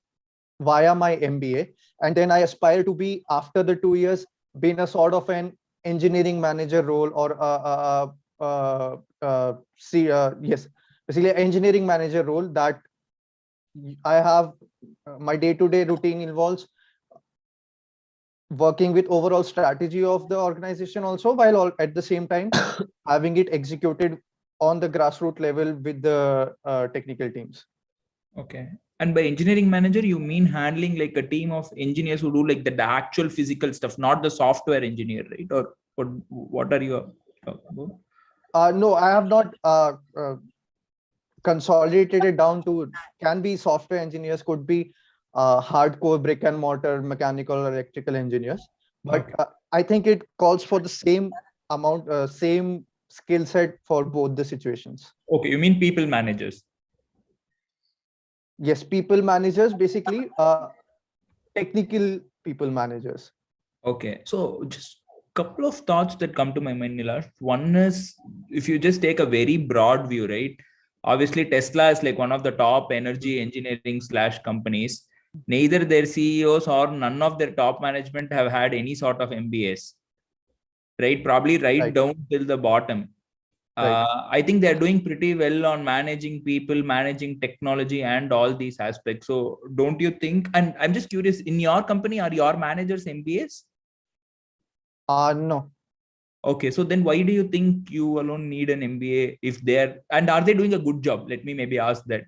via my MBA. And then I aspire to be, after the 2 years, be in a sort of an engineering manager role, or yes, basically an engineering manager role that I have. My day-to-day routine involves working with overall strategy of the organization also, while at the same time having it executed on the grassroots level with the technical teams. Okay. And by engineering manager, you mean handling like a team of engineers who do like the actual physical stuff, not the software engineer, right? Or what are you talking about? No, I have not consolidated it down to, can be software engineers, could be hardcore brick and mortar mechanical or electrical engineers, but Okay. I think it calls for the same amount, same skill set for both the situations. Okay, you mean people managers? Yes, people managers, basically technical people managers. Okay, so just a couple of thoughts that come to my mind, Nilash. One is, if you just take a very broad view, right? Obviously, Tesla is like one of the top energy engineering / companies. Neither their CEOs or none of their top management have had any sort of MBAs, right? Probably right down till the bottom. I think they're doing pretty well on managing people, managing technology, and all these aspects. So don't you think, and I'm just curious, in your company, are your managers MBAs? No. Okay, so then why do you think you alone need an MBA if they're, and are they doing a good job? Let me maybe ask that.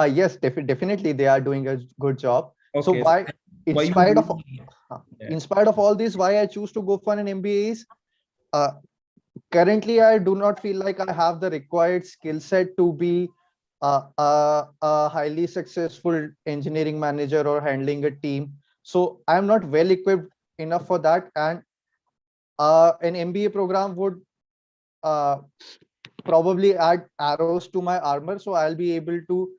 Yes, definitely they are doing a good job. Okay, so why, in spite of all this, why I choose to go for an MBA is, currently I do not feel like I have the required skill set to be a highly successful engineering manager or handling a team. So I'm not well equipped enough for that, and an MBA program would probably add arrows to my armor. So I'll be able to,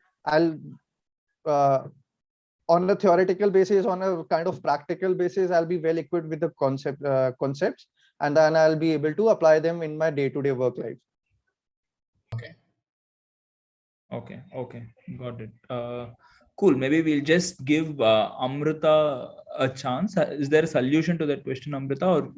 on a theoretical basis, on a kind of practical basis, I'll be well equipped with the concepts, and then I'll be able to apply them in my day-to-day work life. Okay, got it. Cool. Maybe we'll just give Amrita a chance. Is there a solution to that question, Amrita? Or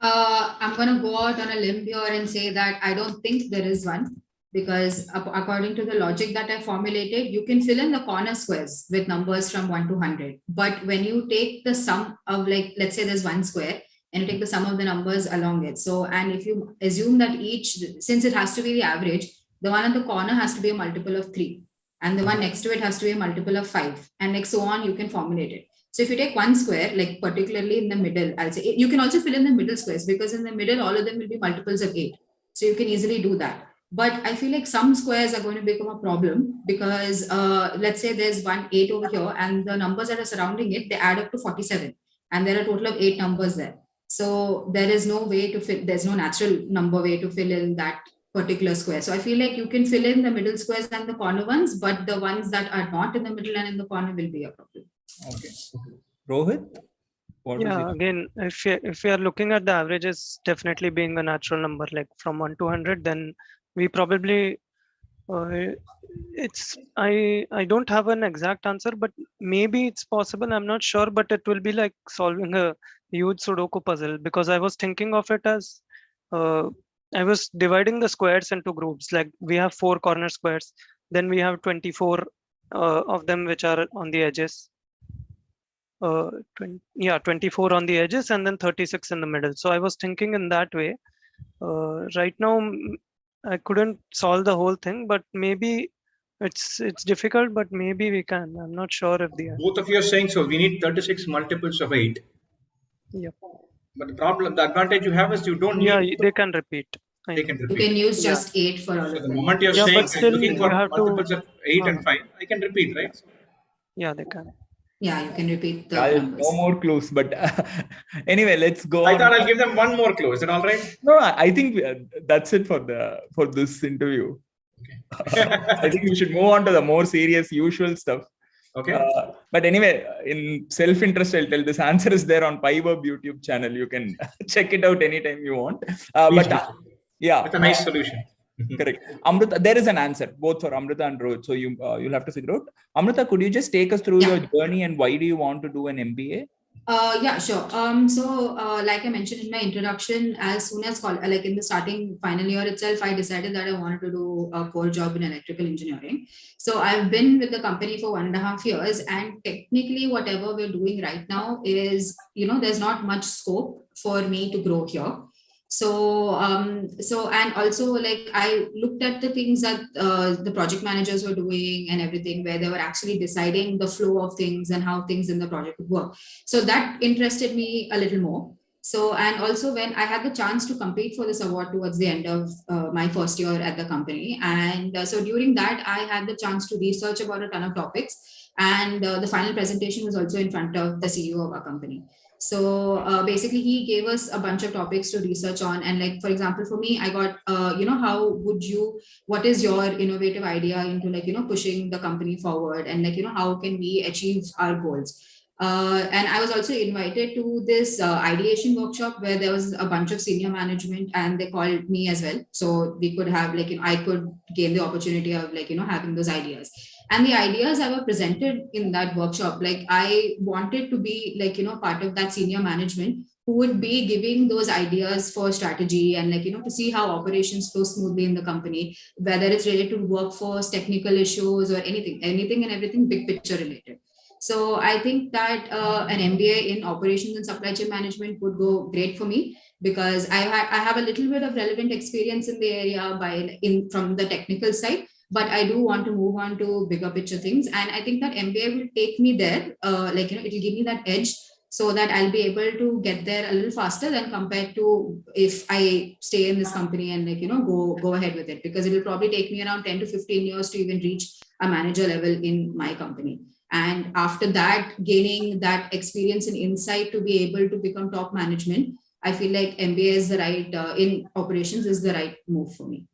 I'm going to go out on a limb here and say that I don't think there is one, because according to the logic that I formulated, you can fill in the corner squares with numbers from 1 to 100. But when you take the sum of, like, let's say there's one square, and you take the sum of the numbers along it. So, and if you assume that each, since it has to be the average, the one at the corner has to be a multiple of 3. and the one next to it has to be a multiple of 5, and like so on, you can formulate it. So if you take one square, like particularly in the middle, I'll say you can also fill in the middle squares, because in the middle, all of them will be multiples of 8. So you can easily do that. But I feel like some squares are going to become a problem, because let's say there's 8 over here, and the numbers that are surrounding it, they add up to 47. And there are a total of 8 numbers there. So there is no way to fit, there's no natural number way to fill in that particular square. So I feel like you can fill in the middle squares and the corner ones, but the ones that are not in the middle and in the corner will be a problem. Okay. Rohit? Yeah, again, if we are looking at the averages definitely being a natural number, like from 1 to 100, then we probably I don't have an exact answer, but maybe it's possible. I'm not sure, but it will be like solving a huge Sudoku puzzle, because I was thinking of it as I was dividing the squares into groups. Like we have 4 corner squares, then we have 24 of them which are on the edges. 24 on the edges, and then 36 in the middle. So I was thinking in that way. Right now, I couldn't solve the whole thing, but maybe it's difficult, but maybe we can. I'm not sure if the both of you are saying so. We need 36 multiples of 8. Yeah. But the advantage you have is you don't need. Yeah, they can repeat. They can repeat. You can use just 8 for all of So them. the moment you're Yeah, saying but still looking for you have multiples to, of 8 and 5, I can repeat, right? Yeah, they can. Yeah, you can repeat the numbers. No more clues, but anyway, let's go. I thought I'll give them one more clue. Is it all right? No, I think that's it for this interview. Okay. I think we should move on to the more serious, usual stuff. Okay. But anyway, in self-interest, I'll tell this answer is there on PyWeb YouTube channel. You can check it out anytime you want. Yeah, it's a nice solution. Correct. Amrita, there is an answer both for Amrita and Rohit. So you'll have to figure out. Amrita, could you just take us through your journey and why do you want to do an MBA? Yeah, sure. So like I mentioned in my introduction, as soon as like in the starting final year itself, I decided that I wanted to do a core job in electrical engineering. So I've been with the company for 1.5 years, and technically whatever we're doing right now is, there's not much scope for me to grow here. So and also, like, I looked at the things that the project managers were doing and everything, where they were actually deciding the flow of things and how things in the project would work. So that interested me a little more. So, and also when I had the chance to compete for this award towards the end of my first year at the company. And so during that, I had the chance to research about a ton of topics. And the final presentation was also in front of the CEO of our company. So basically, he gave us a bunch of topics to research on. And like, for example, for me, I got, what is your innovative idea into like, pushing the company forward, and like, how can we achieve our goals? And I was also invited to this ideation workshop where there was a bunch of senior management, and they called me as well. So we could have like, I could gain the opportunity of like, having those ideas. And the ideas I were presented in that workshop, like I wanted to be like, part of that senior management who would be giving those ideas for strategy and like, to see how operations flow smoothly in the company, whether it's related to workforce, technical issues, or anything and everything big picture related. So I think that an MBA in operations and supply chain management would go great for me, because I have a little bit of relevant experience in the area from the technical side, but I do want to move on to bigger picture things. And I think that MBA will take me there, it'll give me that edge, so that I'll be able to get there a little faster than compared to if I stay in this company and like, go ahead with it, because it'll probably take me around 10 to 15 years to even reach a manager level in my company. And after that, gaining that experience and insight to be able to become top management, I feel like MBA is the right, in operations is the right move for me.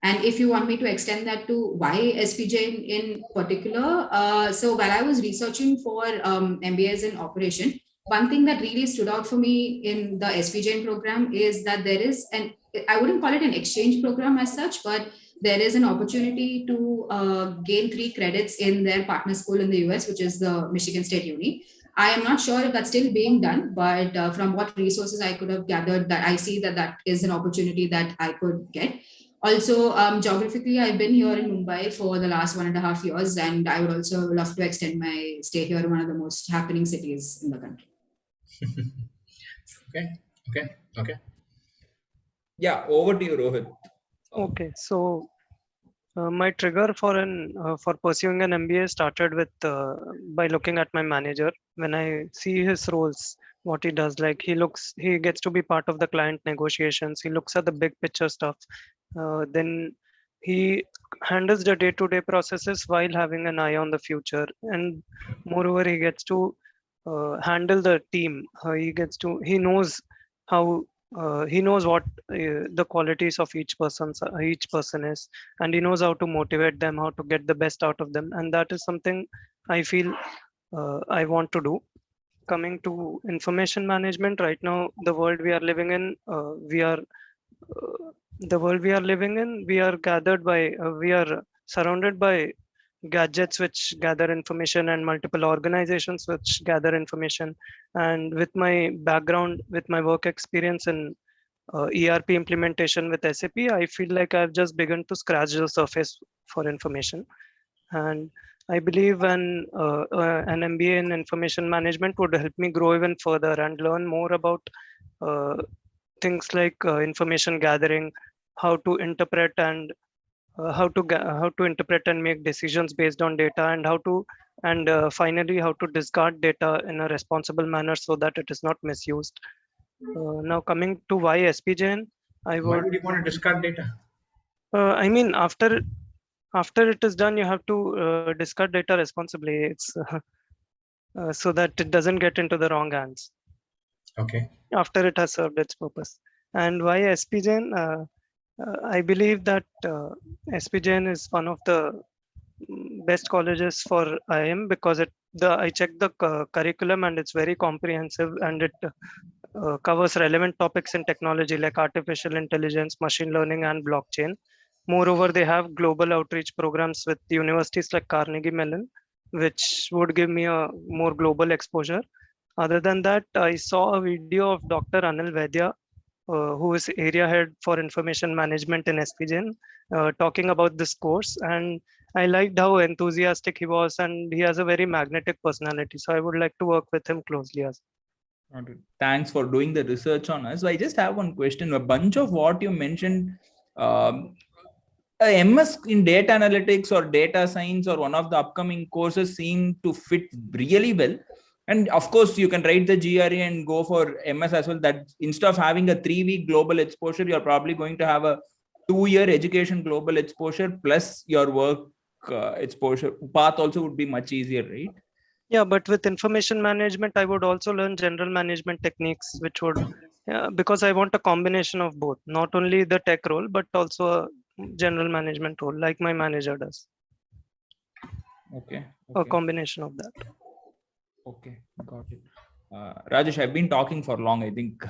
And if you want me to extend that to why SPJ in particular, so while I was researching for MBAs in operation, one thing that really stood out for me in the SPJ program is that there is I wouldn't call it an exchange program as such, but there is an opportunity to gain 3 credits in their partner school in the US, which is the Michigan State Uni. I am not sure if that's still being done, but from what resources I could have gathered, that I see that is an opportunity that I could get. Also, geographically, I've been here in Mumbai for the last 1.5 years, and I would also love to extend my stay here in one of the most happening cities in the country. Okay. Yeah, over to you, Rohit. Okay, so My trigger for pursuing an MBA started with by looking at my manager. When I see his roles, what he does, like he gets to be part of the client negotiations. He looks at the big picture stuff. Then he handles the day-to-day processes while having an eye on the future, and moreover, he gets to handle the team. He knows how he knows what the qualities of each person is, and he knows how to motivate them, how to get the best out of them, and that is something I feel I want to do. Coming to information management, right now the world we are living in, we are surrounded by gadgets which gather information and multiple organizations which gather information. And with my background, with my work experience in ERP implementation with SAP, I feel like I've just begun to scratch the surface for information. And I believe an MBA in information management would help me grow even further and learn more about things like information gathering, how to interpret and how to interpret and make decisions based on data, and finally how to discard data in a responsible manner so that it is not misused. Now coming to why SPJIMR, Why would you want to discard data? I mean, after it is done, you have to discard data responsibly. It's so that it doesn't get into the wrong hands. Okay. After it has served its purpose. And why SPJIMR? I believe that SPJIMR is one of the best colleges for IIM because I checked the curriculum and it's very comprehensive, and it covers relevant topics in technology like artificial intelligence, machine learning, and blockchain. Moreover, they have global outreach programs with universities like Carnegie Mellon, which would give me a more global exposure. Other than that, I saw a video of Dr. Anil Vaidya, who is area head for information management in SPJIMR, talking about this course, and I liked how enthusiastic he was, and he has a very magnetic personality. So I would like to work with him closely as. Thanks for doing the research on us. So I just have one question. A bunch of what you mentioned, a MS in data analytics or data science or one of the upcoming courses seem to fit really well. And of course, you can write the GRE and go for MS as well. That instead of having a 3-week global exposure, you're probably going to have a 2-year education global exposure plus your work exposure path also would be much easier, right? Yeah, but with information management, I would also learn general management techniques, which would, because I want a combination of both, not only the tech role, but also a general management role, like my manager does. Okay. A combination of that. Okay, got it. Rajesh, I've been talking for long. I think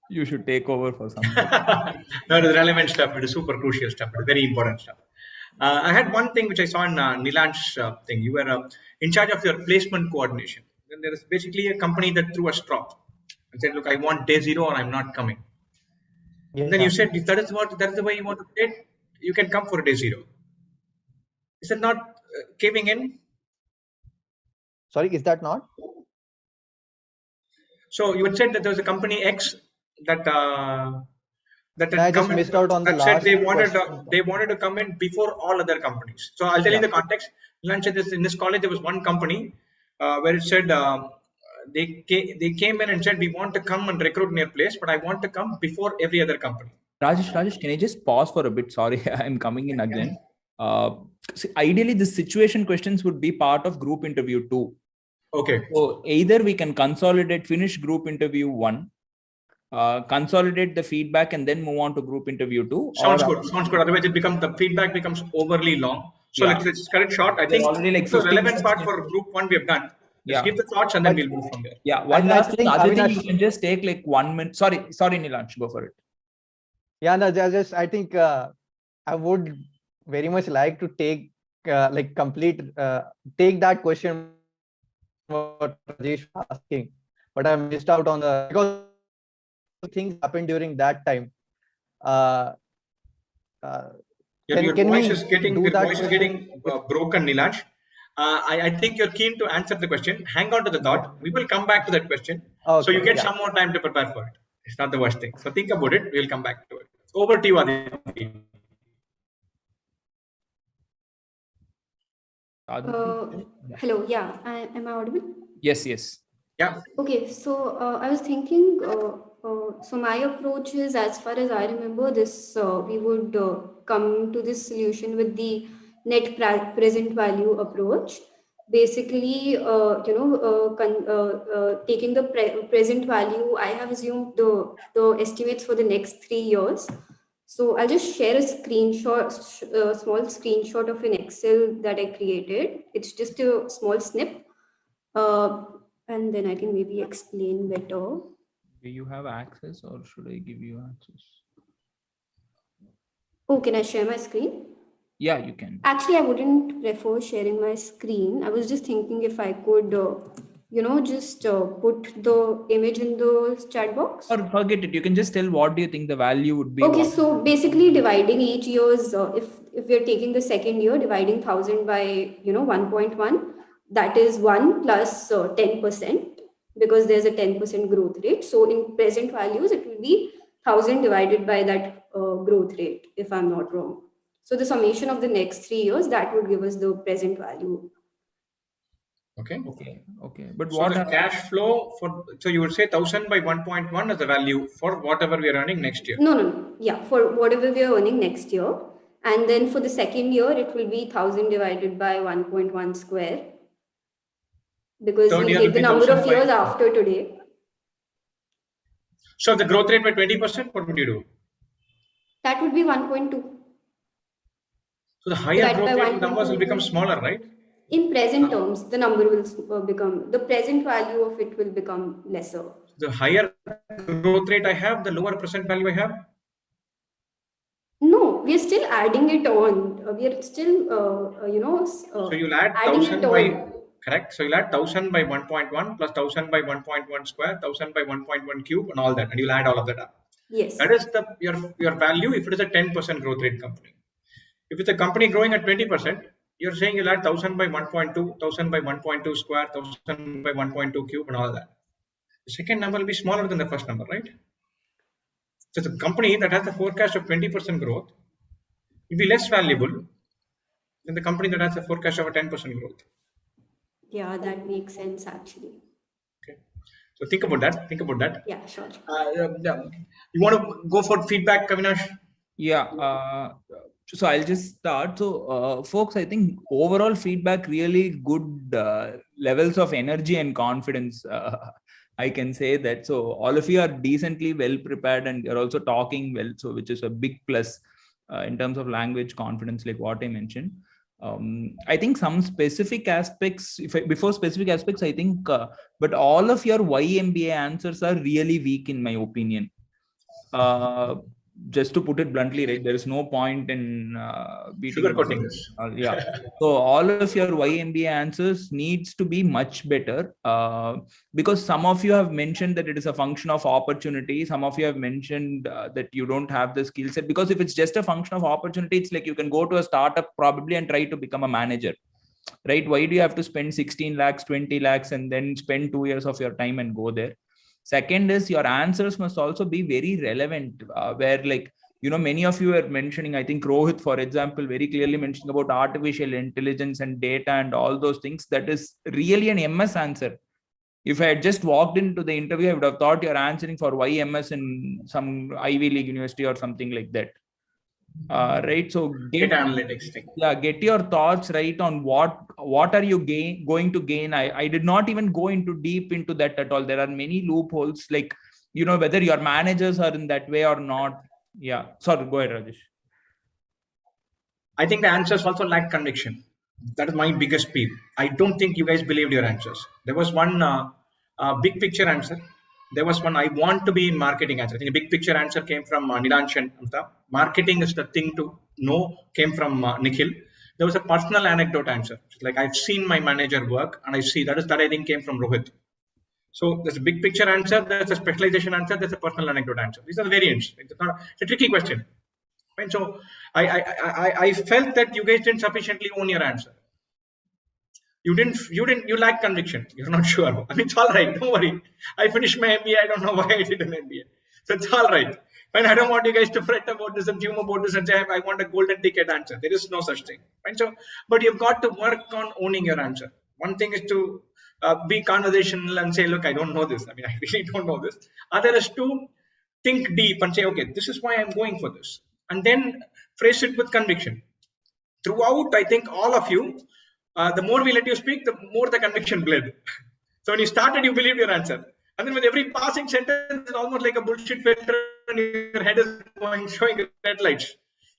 you should take over for some. No, it is relevant stuff. It is super crucial stuff. It is very important stuff. I had one thing which I saw in Nilan's thing. You were in charge of your placement coordination. Then there is basically a company that threw a straw and said, "Look, I want day 0 or I'm not coming." Yeah. Then you said, "If that is the way you want to play it, you can come for day 0." Is that not caving in? Sorry, is that not? So you had said that there was a company X that I just missed out on the last. They wanted to come in before all other companies. So I'll tell you the context. Lunch in this college there was one company where it said they came in and said, we want to come and recruit in your place, but I want to come before every other company. Rajesh, can I just pause for a bit? Sorry, I'm coming in again. See, ideally, the situation questions would be part of group interview 2. Okay. So either we can finish group interview 1, consolidate the feedback, and then move on to group interview 2. Sounds good. Otherwise, the feedback becomes overly long. So let's cut it short. I think already like the relevant part for group 1 we have done. Let's give the thoughts and then we'll move from there. Yeah, one last thing. Other thing, you can just take like 1 minute. Sorry, Nilansh, go for it. Yeah, no, I think I would very much like to take take that question what Rajesh was asking, but I missed out on because things happened during that time. Your voice is getting broken, Nilansh. I think you're keen to answer the question. Hang on to the thought. We will come back to that question. Okay, so you get some more time to prepare for it. It's not the worst thing. So think about it. We'll come back to it. Over to you, Aditi. Hello, yeah, am I audible? Yes, yes. Yeah. Okay, so I was thinking, so my approach is, as far as I remember, this we would come to this solution with the net present value approach. Basically, taking the present value, I have assumed the estimates for the next 3 years. So I'll just share a screenshot, small screenshot of an Excel that I created. It's just a small snip. And then I can maybe explain better. Do you have access or should I give you access? Oh, can I share my screen? Yeah, you can. Actually, I wouldn't prefer sharing my screen. I was just thinking if I could, just put the image in the chat box. Or forget it. You can just tell what do you think the value would be. Okay, so basically dividing each year's, if we're taking the second year, dividing 1000 by, 1.1, that is 1 plus 10%, because there's a 10% growth rate. So in present values, it will be 1000 divided by that growth rate, if I'm not wrong. So the summation of the next 3 years, that would give us the present value. Okay. Okay. But So what the cash flow so you would say 1000 by 1.1 is the value for whatever we are earning next year. No. Yeah, for whatever we are earning next year. And then for the second year, it will be 1000 divided by 1.1 square. Because we take the number of years after today. So the growth rate by 20%, what would you do? That would be 1.2. So the higher growth rate numbers will become smaller, right? In present terms, the number will become, the present value of it will become lesser. The higher growth rate I have, the lower present value I have? No, we are still adding it on. We are still, so you'll add 1000 by, correct? So you'll add 1000 by 1.1 plus 1000 by 1.1 square, 1000 by 1.1 cube and all that. And you'll add all of that up. Yes. That is your value if it is a 10% growth rate company. If it's a company growing at 20%, you're saying you'll add 1000 by 1.2, 1000 by 1.2 square, 1000 by 1.2 cube and all that. The second number will be smaller than the first number, right? So the company that has a forecast of 20% growth will be less valuable than the company that has a forecast of a 10% growth. Yeah, that makes sense actually. Okay. So think about that. Yeah, sure. You want to go for feedback, Avinash? Yeah. So I'll just start. So folks, I think overall feedback, really good levels of energy and confidence. I can say that. So all of you are decently well prepared and you're also talking well. So which is a big plus in terms of language confidence, like what I mentioned. I think some specific aspects, before specific aspects, I think, but all of your YMBA answers are really weak in my opinion. Just to put it bluntly, right, there is no point in beating sugarcoating this. Yeah. So all of your YMBA answers needs to be much better because some of you have mentioned that it is a function of opportunity. Some of you have mentioned that you don't have the skill set, because if it's just a function of opportunity, it's like you can go to a startup probably and try to become a manager, right? Why do you have to spend 16 lakhs, 20 lakhs and then spend 2 years of your time and go there? Second is your answers must also be very relevant, where like, you know, many of you are mentioning, I think Rohit, for example, very clearly mentioning about artificial intelligence and data and all those things. That is really an MS answer. If I had just walked into the interview, I would have thought you're answering for YMS in some Ivy League university or something like that. Right. So data analytics thing. Yeah, get your thoughts right on what are you going to gain. I did not even go into deep into that at all. There are many loopholes, like, you know, whether your managers are in that way or not. Yeah. Sorry, go ahead, Rajesh. I think the answers also lack conviction. That is my biggest peeve. I don't think you guys believed your answers. There was one big picture answer. There was one I want to be in marketing answer. I think a big picture answer came from Nilansh and Amta. Marketing is the thing to know came from Nikhil. There was a personal anecdote answer. Like, I've seen my manager work and I see that I think came from Rohit. So there's a big picture answer, there's a specialization answer, there's a personal anecdote answer. These are the variants. It's a tricky question. Right? So I felt that you guys didn't sufficiently own your answer. You lack conviction. You're not sure. I mean, it's all right. Don't worry. I finished my MBA. I don't know why I did an MBA. So it's all right. And I don't want you guys to fret about this and fume about this and say, I want a golden ticket answer. There is no such thing. Right? So, but you've got to work on owning your answer. One thing is to be conversational and say, look, I don't know this. I mean, I really don't know this. Other is to think deep and say, okay, this is why I'm going for this. And then phrase it with conviction. Throughout, I think all of you, the more we let you speak, the more the conviction bled. So when you started, you believed your answer. And then with every passing sentence, it's almost like a bullshit filter and your head is going, showing red lights.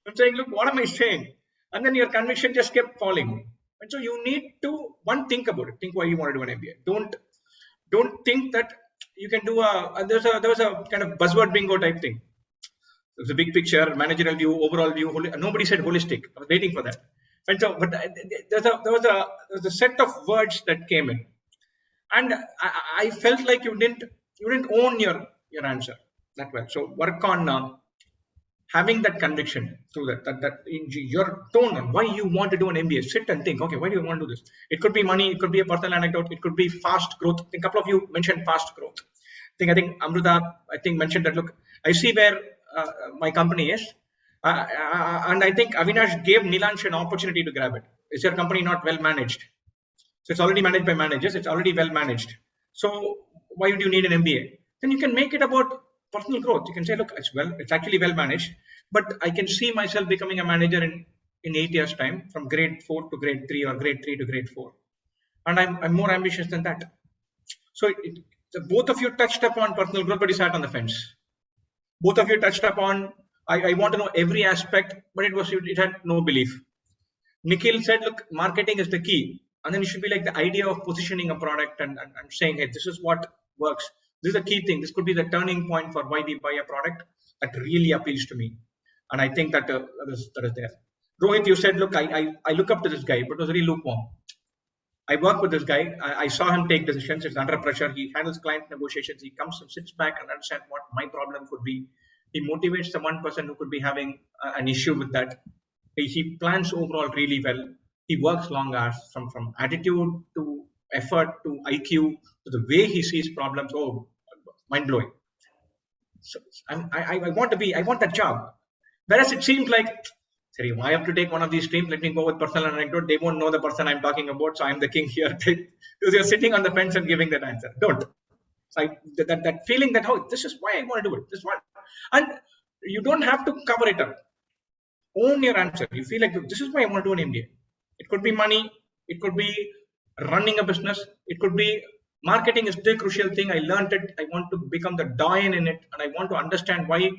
I'm saying, look, what am I saying? And then your conviction just kept falling. And so you need to, think about it. Think why you want to do an MBA. Don't think that you can do there was a kind of buzzword bingo type thing. There's a big picture, managerial view, overall view. Nobody said holistic. I was waiting for that. And so, but there was a set of words that came in. And I felt like you didn't own your answer that well. So work on having that conviction through that your tone on why you want to do an MBA. Sit and think, okay, why do you want to do this? It could be money, it could be a personal anecdote, it could be fast growth. I think a couple of you mentioned fast growth. I think Amruta mentioned that, look, I see where my company is. And I think Avinash gave Nilansh an opportunity to grab it. Is your company not well managed? So it's already managed by managers. It's already well managed. So why would you need an MBA? Then you can make it about personal growth. You can say, look, it's actually well managed, but I can see myself becoming a manager in 8 years' time, from grade 4 to grade 3 or grade 3 to grade 4. And I'm more ambitious than that. So both of you touched upon personal growth, but you sat on the fence. Both of you touched upon, I want to know every aspect, but it had no belief. Nikhil said, look, marketing is the key. And then it should be like the idea of positioning a product and saying, hey, this is what works. This is a key thing. This could be the turning point for why we buy a product that really appeals to me. And I think that is there. Rohit, you said, look, I look up to this guy, but it was very lukewarm. I work with this guy. I saw him take decisions. It's under pressure. He handles client negotiations. He comes and sits back and understands what my problem could be. He motivates the one person who could be having an issue with that. He plans overall really well. He works long hours, from attitude to effort to IQ to the way he sees problems. Oh, mind blowing. So I want that job. Whereas it seems like, sorry, I have to take one of these streams. Let me go with personal anecdote. They won't know the person I'm talking about, so I'm the king here. Because you're sitting on the fence and giving that answer. Don't. That feeling that, oh, this is why I want to do it. This is what, and you don't have to cover it up. Own your answer. You feel like, this is why I want to do an MBA. It could be money. It could be running a business. It could be marketing is the crucial thing. I learned it. I want to become the doyen in it. And I want to understand why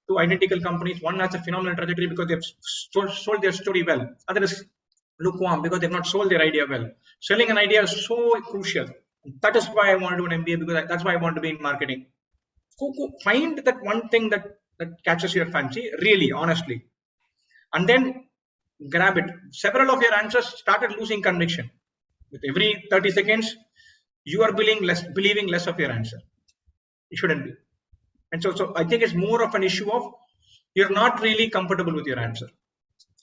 two identical companies, one has a phenomenal trajectory because they've sold their story well. Other is lukewarm because they've not sold their idea well. Selling an idea is so crucial. That is why I want to do an MBA, because that's why I want to be in marketing. Go find that one thing that catches your fancy, really, honestly. And then grab it. Several of your answers started losing conviction. With every 30 seconds, you are believing less of your answer. It shouldn't be. And so I think it's more of an issue of you're not really comfortable with your answer.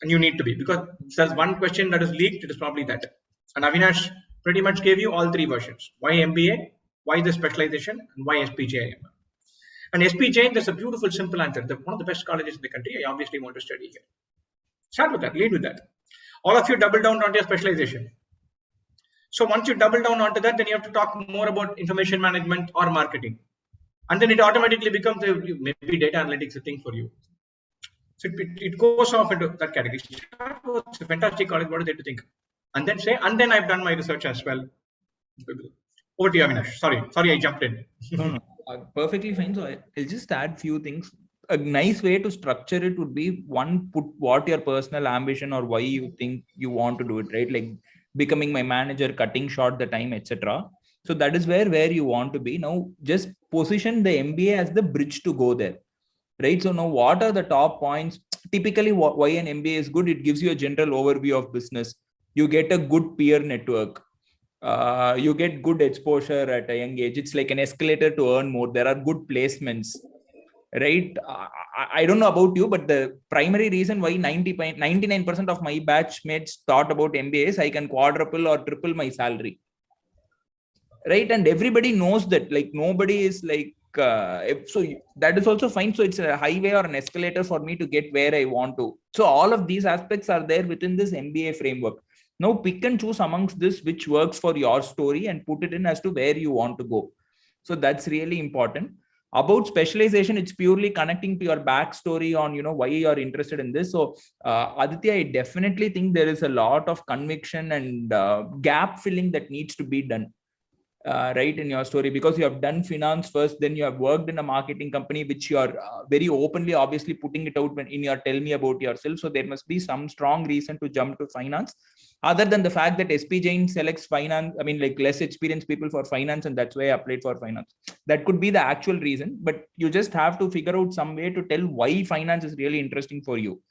And you need to be, because there's one question that is leaked, it is probably that. And Avinash pretty much gave you all three versions. Why MBA, why the specialization, and why SPJIMR. And SPJIMR, there's a beautiful, simple answer. One of the best colleges in the country, I obviously want to study here. Start with that, lead with that. All of you double down on your specialization. So once you double down onto that, then you have to talk more about information management or marketing. And then it automatically becomes maybe data analytics a thing for you. So it goes off into that category. It's a fantastic college, what are they to think? And then say, and then I've done my research as well. Over to you, Avinash. Sorry, I jumped in. No, perfectly fine. So I'll just add few things. A nice way to structure it would be, one, put what your personal ambition or why you think you want to do it, right? Like becoming my manager, cutting short the time, etc. So that is where you want to be. Now just position the MBA as the bridge to go there, right? So now what are the top points? Typically why an MBA is good, it gives you a general overview of business. You get a good peer network. You get good exposure at a young age. It's like an escalator to earn more. There are good placements, right? I don't know about you, but the primary reason why 99% of my batchmates thought about MBA is I can quadruple or triple my salary, right? And everybody knows that, like nobody is like so that is also fine. So it's a highway or an escalator for me to get where I want to. So all of these aspects are there within this MBA framework. Now pick and choose amongst this which works for your story and put it in as to where you want to go. So that's really important. About specialization, it's purely connecting to your backstory on, why you're interested in this. So Aditya, I definitely think there is a lot of conviction and gap filling that needs to be done. Right, in your story, because you have done finance first, then you have worked in a marketing company, which you are very openly obviously putting it out in your tell me about yourself. So there must be some strong reason to jump to finance, other than the fact that SPJIMR selects finance, like less experienced people for finance, and that's why I applied for finance. That could be the actual reason, but you just have to figure out some way to tell why finance is really interesting for you.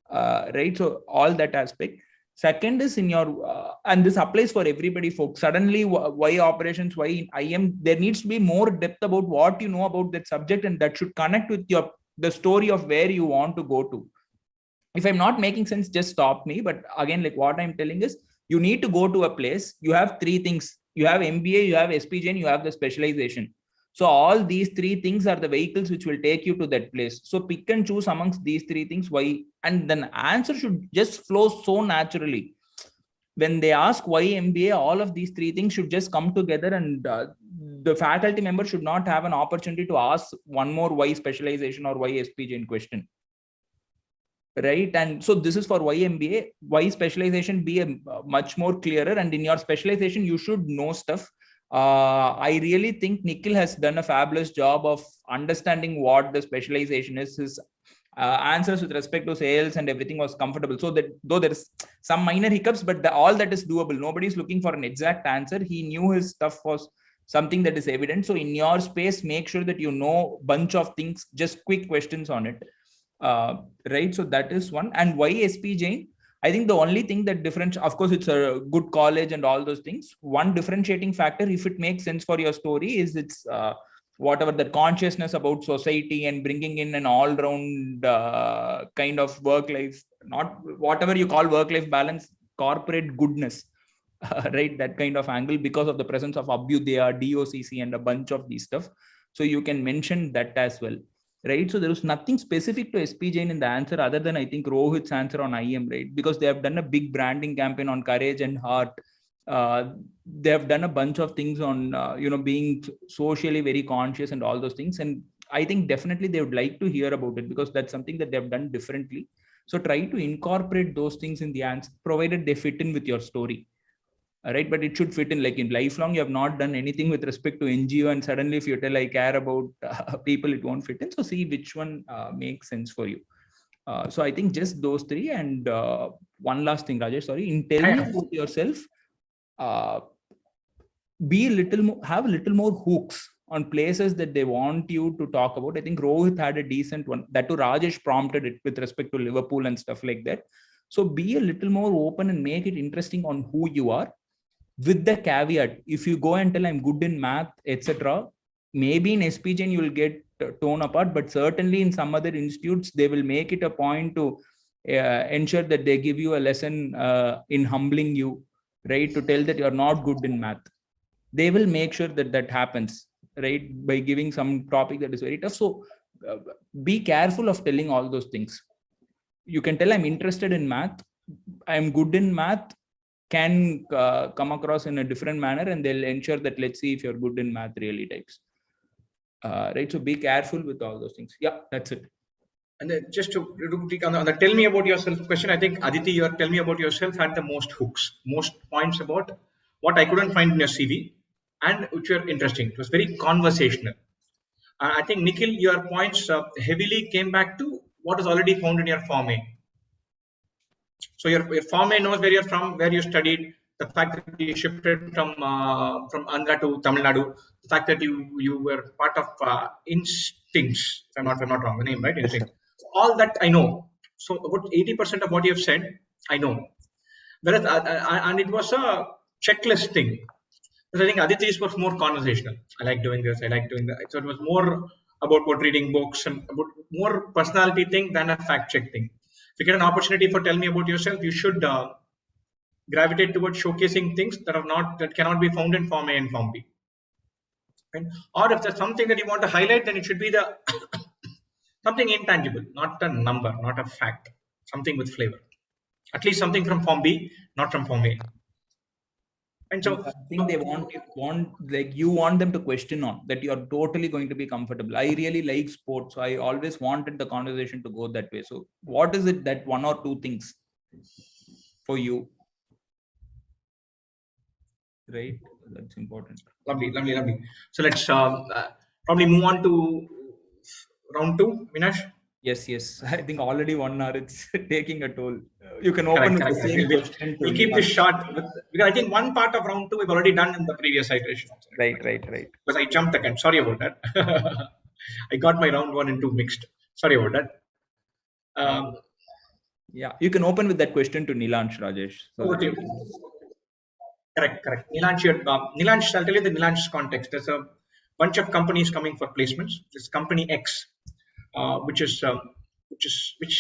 Right, so all that aspect. Second is in your, and this applies for everybody, folks. Suddenly, why operations, why IIM? There needs to be more depth about what you know about that subject, and that should connect with the story of where you want to go to. If I'm not making sense, just stop me. But again, like what I'm telling is, you need to go to a place. You have three things. You have MBA, you have SPJIMR, you have the specialization. So all these three things are the vehicles which will take you to that place. So pick and choose amongst these three things why, and then answer should just flow so naturally. When they ask why MBA, all of these three things should just come together, and the faculty member should not have an opportunity to ask one more why specialization or why SPJIMR question. Right, and so this is for why MBA, why specialization, be much more clearer, and in your specialization you should know stuff. I really think Nikhil has done a fabulous job of understanding what the specialization is. His answers with respect to sales and everything was comfortable. So that though there's some minor hiccups, but all that is doable. Nobody's looking for an exact answer. He knew his stuff was something that is evident. So in your space, make sure that you know a bunch of things, just quick questions on it. Right, so that is one. And why SPJIMR? I think the only thing that differentiates, of course, it's a good college and all those things. One differentiating factor, if it makes sense for your story, is it's whatever the consciousness about society and bringing in an all-round kind of work-life, not whatever you call work-life balance, corporate goodness, right? That kind of angle, because of the presence of Abhyudaya, DOCC, and a bunch of these stuff. So you can mention that as well. Right, so there was nothing specific to SPJIMR in the answer, other than I think Rohit's answer on IIM, right? Because they have done a big branding campaign on courage and heart. They have done a bunch of things on being socially very conscious and all those things. And I think definitely they would like to hear about it, because that's something that they have done differently. So try to incorporate those things in the answer, provided they fit in with your story. Right, but it should fit in. Like in lifelong, you have not done anything with respect to NGO, and suddenly if you tell I care about people, it won't fit in. So see which one makes sense for you. So I think just those three. And one last thing, Rajesh, sorry, in telling me about yourself, be a little more, have a little more hooks on places that they want you to talk about. I think Rohit had a decent one. That too, Rajesh prompted it with respect to Liverpool and stuff like that. So be a little more open and make it interesting on who you are. With the caveat, if you go and tell I'm good in math, etc., maybe in SPJIMR you will get torn apart, but certainly in some other institutes, they will make it a point to ensure that they give you a lesson in humbling you, right? To tell that you're not good in math. They will make sure that that happens, right? By giving some topic that is very tough. So be careful of telling all those things. You can tell I'm interested in math, I'm good in math, can come across in a different manner, and they'll ensure that let's see if you're good in math really types. Right, so be careful with all those things. Yeah, that's it. And then just to on the tell me about yourself question, I think Aditi, your tell me about yourself had the most hooks, most points about what I couldn't find in your CV and which were interesting. It was very conversational. I think Nikhil, your points heavily came back to what is already found in your Form A. So your Form A knows where you're from, where you studied, the fact that you shifted from Andhra to Tamil Nadu, the fact that you were part of Instincts, if I'm not wrong, the name, right? Instinct. All that I know. So about 80% of what you have said, I know. Whereas, and it was a checklist thing. Because I think Aditi's was more conversational. I like doing this, I like doing that. So it was more about what reading books and about more personality thing than a fact check thing. If you get an opportunity for tell me about yourself, you should gravitate towards showcasing things that cannot be found in Form A and Form B. Right? Or if there's something that you want to highlight, then it should be the something intangible, not a number, not a fact, something with flavor. At least something from form B, not from form A. And so I think they want like you want them to question on that you're totally going to be comfortable. I really like sports, so I always wanted the conversation to go that way. So what is it that one or two things for you? Right, that's important. Lovely. So let's probably move on to round 2, Minash. Yes. I think already 1 hour it's taking a toll. You can open with the same question. We'll keep this short because I think one part of round 2 we've already done in the previous iteration. Right. Because I jumped again. Sorry about that. I got my round 1 and 2 mixed. Sorry about that. Yeah, you can open with that question to Nilansh, Rajesh. So Correct. Nilansh, I'll tell you the Nilansh context. There's a bunch of companies coming for placements. There's company X, which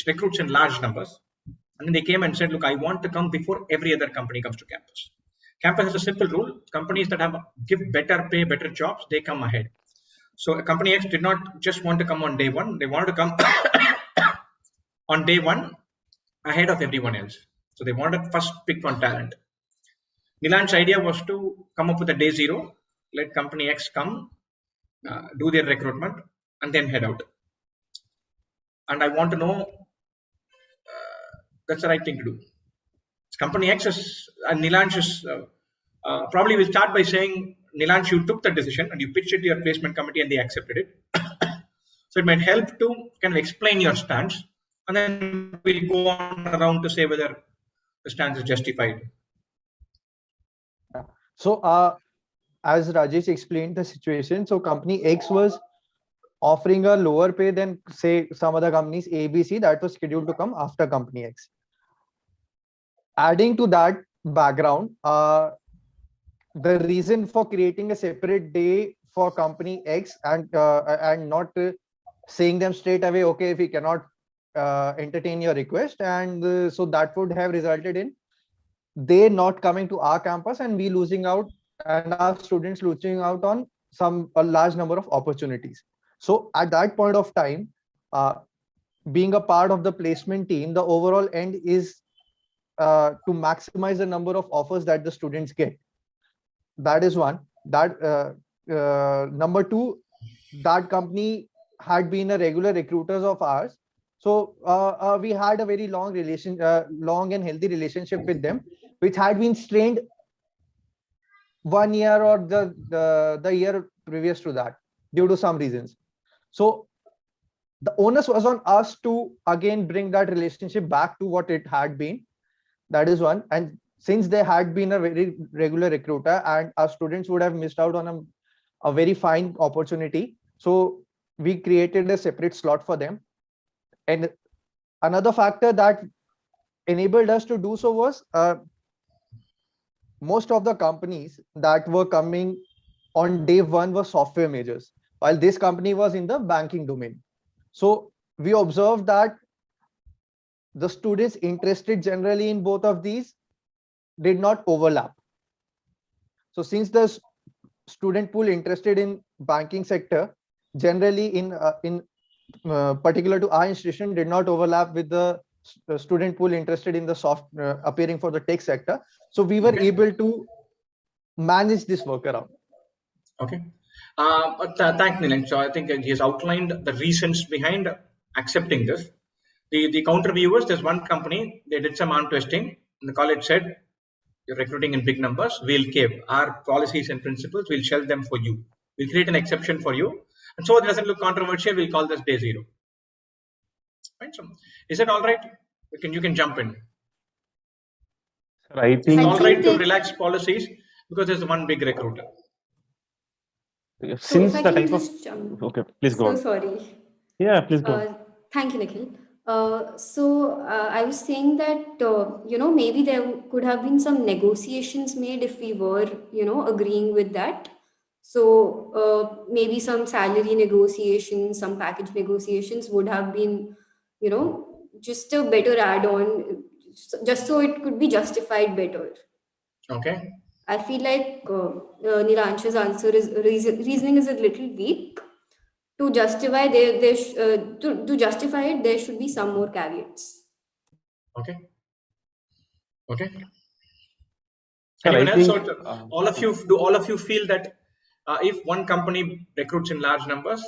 recruits in large numbers. And then they came and said, look, I want to come before every other company comes to campus. Campus has a simple rule. Companies that give better pay, better jobs, they come ahead. So company X did not just want to come on day 1. They wanted to come on day 1 ahead of everyone else. So they wanted first pick on talent. Nilansh's idea was to come up with a day 0, let company X come, do their recruitment, and then head out. And I want to know that's the right thing to do. Company X is, and Nilansh is, probably will start by saying, Nilansh, you took the decision and you pitched it to your placement committee and they accepted it. So it might help to kind of explain your stance, and then we'll go on around to say whether the stance is justified. So as Rajesh explained the situation, so company X was offering a lower pay than say some other companies ABC that was scheduled to come after company X. Adding to that background, the reason for creating a separate day for company X and not saying them straight away, okay, if we cannot entertain your request, and so that would have resulted in they not coming to our campus and we losing out, and our students losing out on a large number of opportunities. So at that point of time, being a part of the placement team, the overall end is to maximize the number of offers that the students get. That is one. That number 2, that company had been a regular recruiters of ours. So we had a very long and healthy relationship with them, which had been strained 1 year or the year previous to that due to some reasons. So the onus was on us to again bring that relationship back to what it had been. That is one. And since they had been a very regular recruiter and our students would have missed out on a very fine opportunity, so we created a separate slot for them. And another factor that enabled us to do so was most of the companies that were coming on day 1 were software majors, while this company was in the banking domain. So we observed that the students interested generally in both of these did not overlap. So since the student pool interested in banking sector generally in particular to our institution did not overlap with the student pool interested in the appearing for the tech sector, so we were able to manage this workaround. Okay. Thanks, Nilansh. So I think he has outlined the reasons behind accepting this. The counter view was there's one company, they did some arm twisting, and the college said, you're recruiting in big numbers, we'll cave. Our policies and principles, we'll shelve them for you. We'll create an exception for you. And so it doesn't look controversial, we'll call this day 0. Right? So is that all right? You can jump in. I think it's all right to relax policies because there's one big recruiter. Since so the type of okay, please go on. Sorry. Yeah, please go. Thank you, Nikhil. I was saying that maybe there could have been some negotiations made if we were agreeing with that. So maybe some salary negotiations, some package negotiations would have been just a better add-on, just so it could be justified better. Okay. I feel like Nilansh's answer is reasoning is a little weak. To justify to justify it, there should be some more caveats. Okay. Okay. Sir, Anyone I else? think, So all of you feel that if one company recruits in large numbers,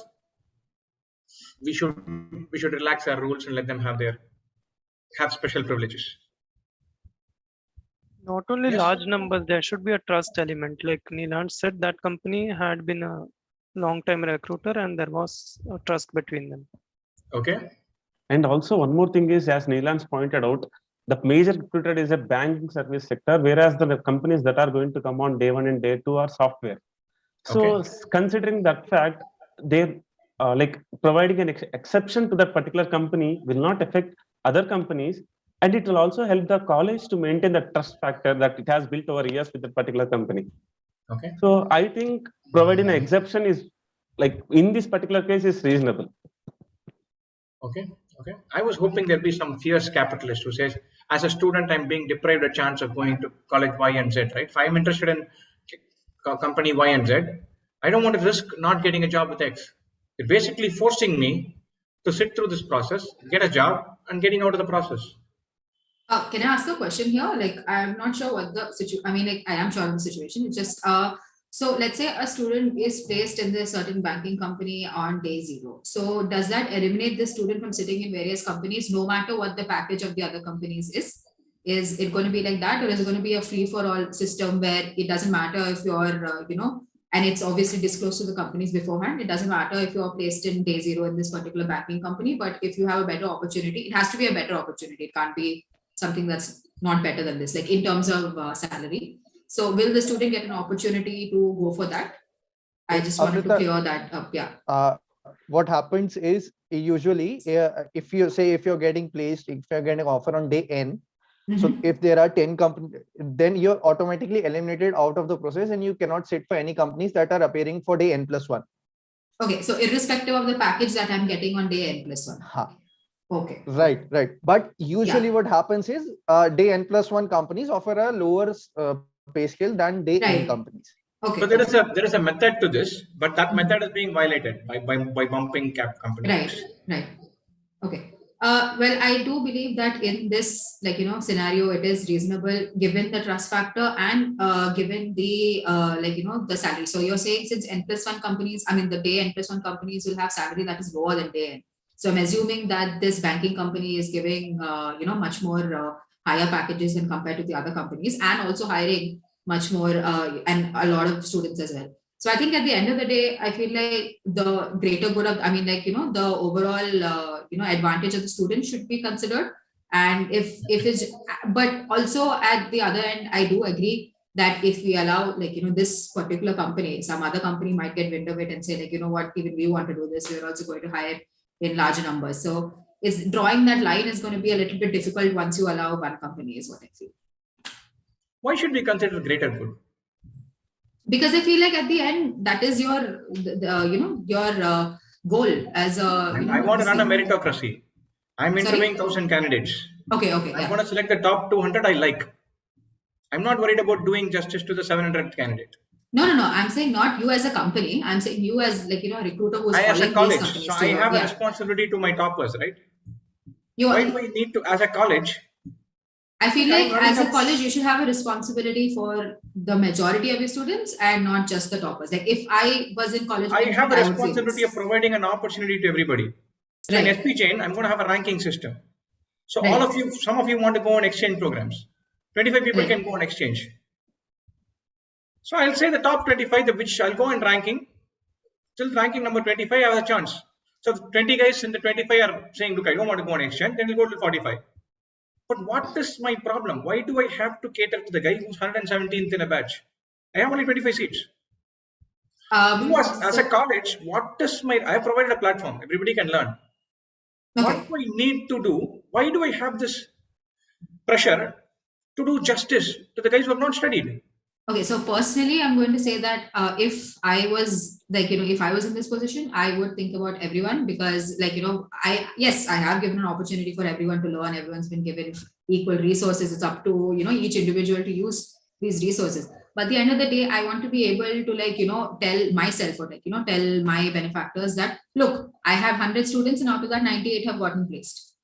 we should relax our rules and let them have special privileges? Not only Yes. large numbers, there should be a trust element. Like Nilansh said, that company had been a long-time recruiter and there was a trust between them. Okay. and also one more thing is, as Nilansh pointed out, the major recruiter is a banking service sector, whereas the companies that are going to come on day 1 and day 2 are software. So considering that fact, they're like providing an exception to that particular company will not affect other companies, and it will also help the college to maintain the trust factor that it has built over years with that particular company. Okay. So I think providing an exception is, like in this particular case, is reasonable. Okay. Okay. I was hoping there'll be some fierce capitalist who says, as a student, I'm being deprived a chance of going to college Y and Z, right? If I'm interested in company Y and Z, I don't want to risk not getting a job with X. You're basically forcing me to sit through this process, get a job, and getting out of the process. Can I ask a question here? Like, I'm not sure what the situation, I mean, like, I am sure of the situation. It's just, so let's say a student is placed in this certain banking company on day 0. So does that eliminate the student from sitting in various companies, no matter what the package of the other companies is? Is it going to be like that, or is it going to be a free for all system where it doesn't matter if you're, and it's obviously disclosed to the companies beforehand. It doesn't matter if you're placed in day 0 in this particular banking company, but if you have a better opportunity, it has to be a better opportunity. It can't be something that's not better than this, like in terms of salary. So will the student get an opportunity to go for that? I just wanted to clear that up. Yeah. What happens is usually if you're getting placed, if you're getting an offer on day N, so if there are 10 companies, then you're automatically eliminated out of the process and you cannot sit for any companies that are appearing for day N+1. Okay. So irrespective of the package that I'm getting on day N+1. Okay. Right. But usually what happens is day N+1 companies offer a lower pay scale than day N companies. Okay. So there is a method to this, but that method is being violated by bumping cap companies. Right. Okay. Well, I do believe that in this, scenario, it is reasonable given the trust factor and given the, the salary. So you're saying since N+1 companies, I mean, the day N+1 companies will have salary that is lower than day N. So I'm assuming that this banking company is giving, much more higher packages than compared to the other companies, and also hiring much more and a lot of students as well. So I think at the end of the day, I feel like the greater good of, the overall, advantage of the student should be considered. And if it's, but also at the other end, I do agree that if we allow, this particular company, some other company might get wind of it and say, what, even we want to do this, we're also going to hire in larger numbers. So it's drawing that line is going to be a little bit difficult once you allow one company, is what I feel. Why should we consider greater good? Because I feel like at the end, that is your, your goal as a. I want to run a meritocracy. I'm interviewing 1,000 candidates. Okay. I want to select the top 200 I like. I'm not worried about doing justice to the 700th candidate. No. I'm saying not you as a company. I'm saying you as a recruiter who's as a college. So I have a responsibility to my toppers, right? Why do I need to, as a college? I feel like as a college, you should have a responsibility for the majority of your students and not just the toppers. Like if I was in college, I have a responsibility of providing an opportunity to everybody. So in SPJIMR, I'm going to have a ranking system. So all of you, some of you want to go on exchange programs. 25 people can go on exchange. So I'll say the top 25, which I'll go in ranking. Till ranking number 25, I have a chance. So 20 guys in the 25 are saying, look, I don't want to go on exchange. Then we'll go to 45. But what is my problem? Why do I have to cater to the guy who's 117th in a batch? I have only 25 seats. As a college, I have provided a platform. Everybody can learn. What do I need to do? Why do I have this pressure to do justice to the guys who have not studied? Okay, so personally, I'm going to say that if I was if I was in this position, I would think about everyone because I have given an opportunity for everyone to learn. Everyone's been given equal resources. It's up to, each individual to use these resources. But at the end of the day, I want to be able to like, tell myself or like, tell my benefactors that, look, I have 100 students and out of that 98 have gotten placed.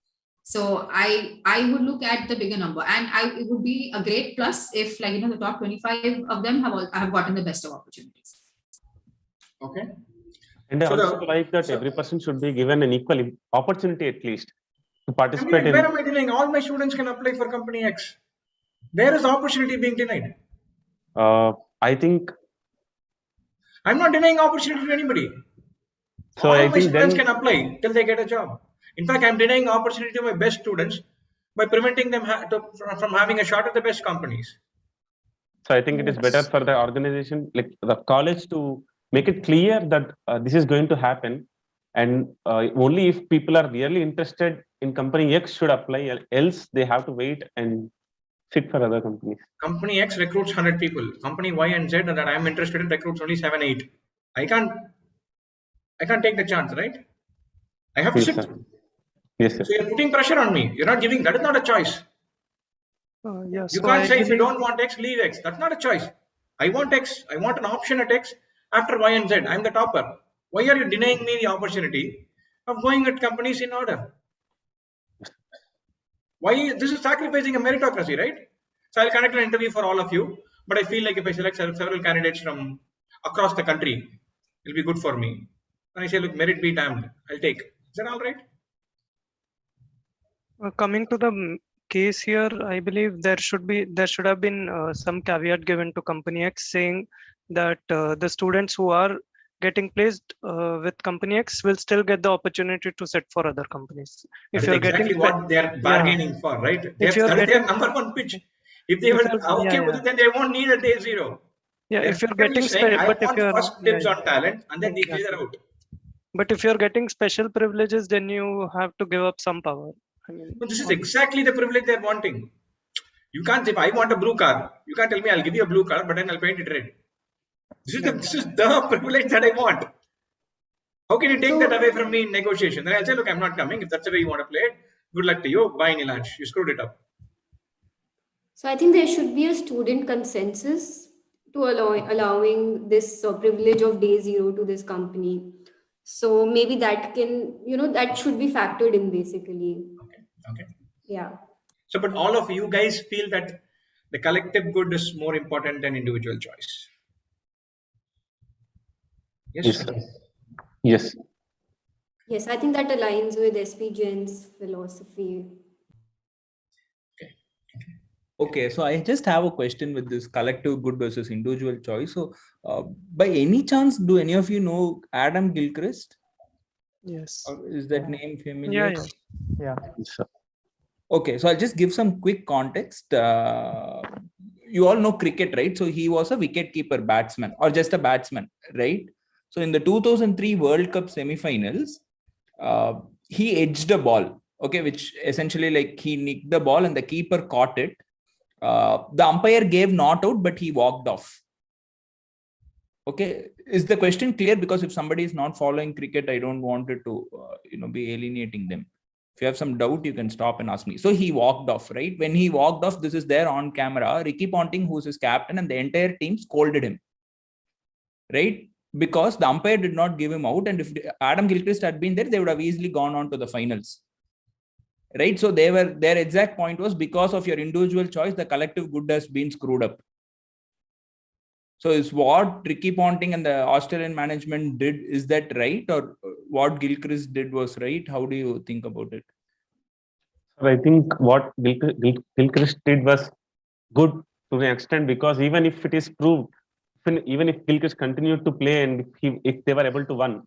So I would look at the bigger number, and it would be a great plus if like, the top 25 of them have gotten the best of opportunities. Okay. And I also like that every person should be given an equal opportunity at least to participate in. Where am I denying? All my students can apply for company X. Where is opportunity being denied? I think I'm not denying opportunity to anybody. so. All I my think students then, can apply till they get a job. In fact, I'm denying opportunity to my best students by preventing them from having a shot at the best companies. so I think it is better for the organization, like the college, to make it clear that this is going to happen, and only if people are really interested in company X should apply, else they have to wait and sit for other companies. Company X recruits 100 people. Company Y and Z that I'm interested in recruits only 7, 8. I can't take the chance, right? I have to sit. Sir. Yes, sir. So you're putting pressure on me. You're not giving. That is not a choice. Yeah, You can't say if you don't want X, leave X. That's not a choice. I want X. I want an option at X after Y and Z. I'm the topper. Why are you denying me the opportunity of going at companies in order? Why? This is sacrificing a meritocracy, right? So I'll conduct an interview for all of you, but I feel like if I select several candidates from across the country, it'll be good for me. And I say, look, merit be damned. I'll take. Is that all right? Coming to the case here, I believe there should have been some caveat given to company X saying that the students who are getting placed with company X will still get the opportunity to sit for other companies. If you're exactly what they're bargaining for, right? That is their number one pitch. If they were okay with it, then they won't need a day zero. Yeah, if you're getting first dibs on talent, and then they clear out. But if you're getting special privileges, then you have to give up some power. I mean, this is exactly the privilege they're wanting. You can't, if I want a blue car, you can't tell me I'll give you a blue car, but then I'll paint it red. This is the privilege that I want. How can you take that away from me in negotiation? Then I'll say, look, I'm not coming. If that's the way you want to play it, good luck to you. Bye, Nilansh. You screwed it up. So I think there should be a student consensus to allowing this privilege of day zero to this company. So maybe that can, that should be factored in basically. Okay. Yeah. So, but all of you guys feel that the collective good is more important than individual choice. Yes. Yes. Yes, I think that aligns with SPJIMR's philosophy. Okay, so I just have a question with this collective good versus individual choice. So, by any chance, do any of you know Adam Gilchrist? Yes. Or is that name familiar? Yeah. Okay, so I'll just give some quick context. You all know cricket, right? So he was a wicket-keeper batsman or just a batsman, right? So in the 2003 World Cup semi-finals, he edged a ball, okay, which essentially like he nicked the ball and the keeper caught it. The umpire gave not out, but he walked off. Okay, is the question clear? Because if somebody is not following cricket, I don't want it to, be alienating them. If you have some doubt, you can stop and ask me. So he walked off, right? When he walked off, this is there on camera. Ricky Ponting, who's his captain, and the entire team scolded him, right? Because the umpire did not give him out. And if Adam Gilchrist had been there, they would have easily gone on to the finals, right? So their exact point was, because of your individual choice, the collective good has been screwed up. So is what Ricky Ponting and the Australian management did, is that right? Or what Gilchrist did was right? How do you think about it? I think what Gilchrist did was good to an extent, because even if it is proved, even if Gilchrist continued to play and if they were able to win,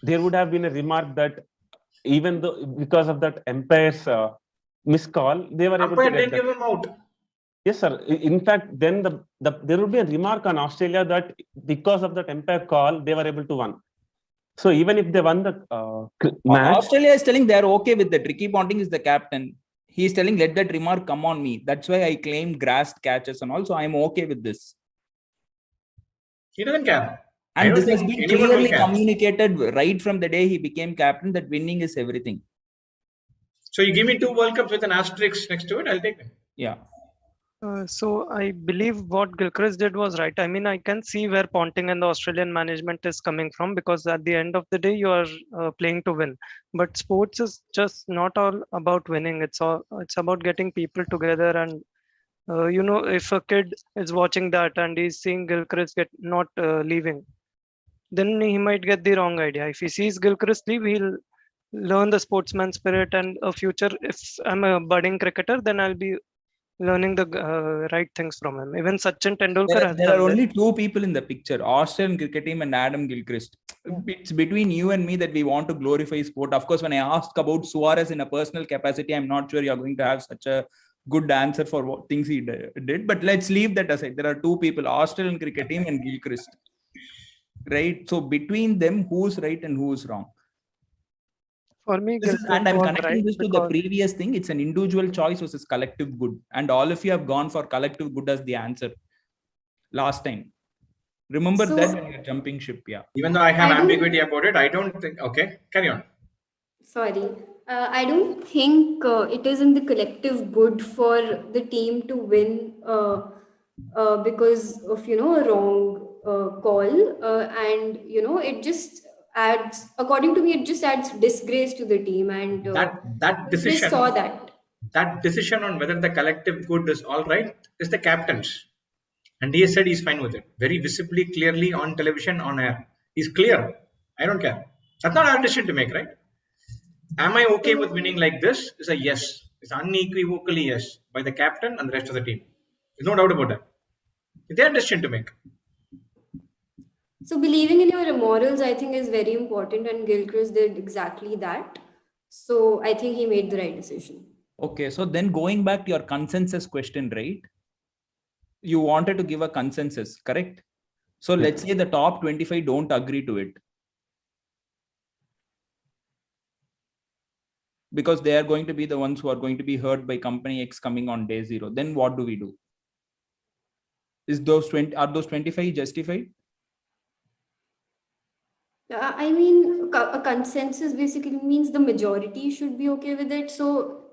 there would have been a remark that even though because of that umpire's miscall, they were able to get give him out. Yes, sir. In fact, then there would be a remark on Australia that because of that umpire call, they were able to win. So even if they won the match, Australia is telling they're okay with that. Ricky Ponting is the captain. He's telling, let that remark come on me. That's why I claim grassed catches and also I'm okay with this. He doesn't care. And this has been clearly communicated right from the day he became captain that winning is everything. So you give me 2 World Cups with an asterisk next to it, I'll take them. Yeah. So I believe what Gilchrist did was right. I mean, I can see where Ponting and the Australian management is coming from, because at the end of the day, you are playing to win. But sports is just not all about winning. It's about getting people together. And if a kid is watching that and he's seeing Gilchrist get not leaving, then he might get the wrong idea. If he sees Gilchrist leave, he'll learn the sportsman spirit and a future. If I'm a budding cricketer, then I'll be learning the right things from him. Even Sachin Tendulkar has There are done only two people in the picture: Australian cricket team and Adam Gilchrist. It's between you and me that we want to glorify sport. Of course, when I asked about Suarez in a personal capacity, I'm not sure you're going to have such a good answer for what things he did. But let's leave that aside. There are two people: Australian cricket team and Gilchrist. Right? So between them, who's right and who's wrong? For me, And I'm connecting this to the previous thing. It's an individual choice versus collective good. And all of you have gone for collective good as the answer last time. Remember that when you're jumping ship. Yeah. Even though I have ambiguity about it, I don't think. Okay, carry on. Sorry. I don't think it is in the collective good for the team to win because of, a wrong call. And, it just adds, according to me, it just adds disgrace to the team. And that decision, saw that. That decision on whether the collective good is all right is the captain's. And he has said he's fine with it. Very visibly, clearly on television, on air. He's clear. I don't care. That's not our decision to make, right? Am I okay with winning like this? It's a yes. It's unequivocally yes by the captain and the rest of the team. There's no doubt about that. It's their decision to make. So believing in your morals, I think, is very important, and Gilchrist did exactly that. So I think he made the right decision. Okay, so then going back to your consensus question, right? You wanted to give a consensus, correct? So let's say the top 25 don't agree to it, because they are going to be the ones who are going to be hurt by company X coming on day 0. Then what do we do? Are those 25 justified? I mean, a consensus basically means the majority should be okay with it. So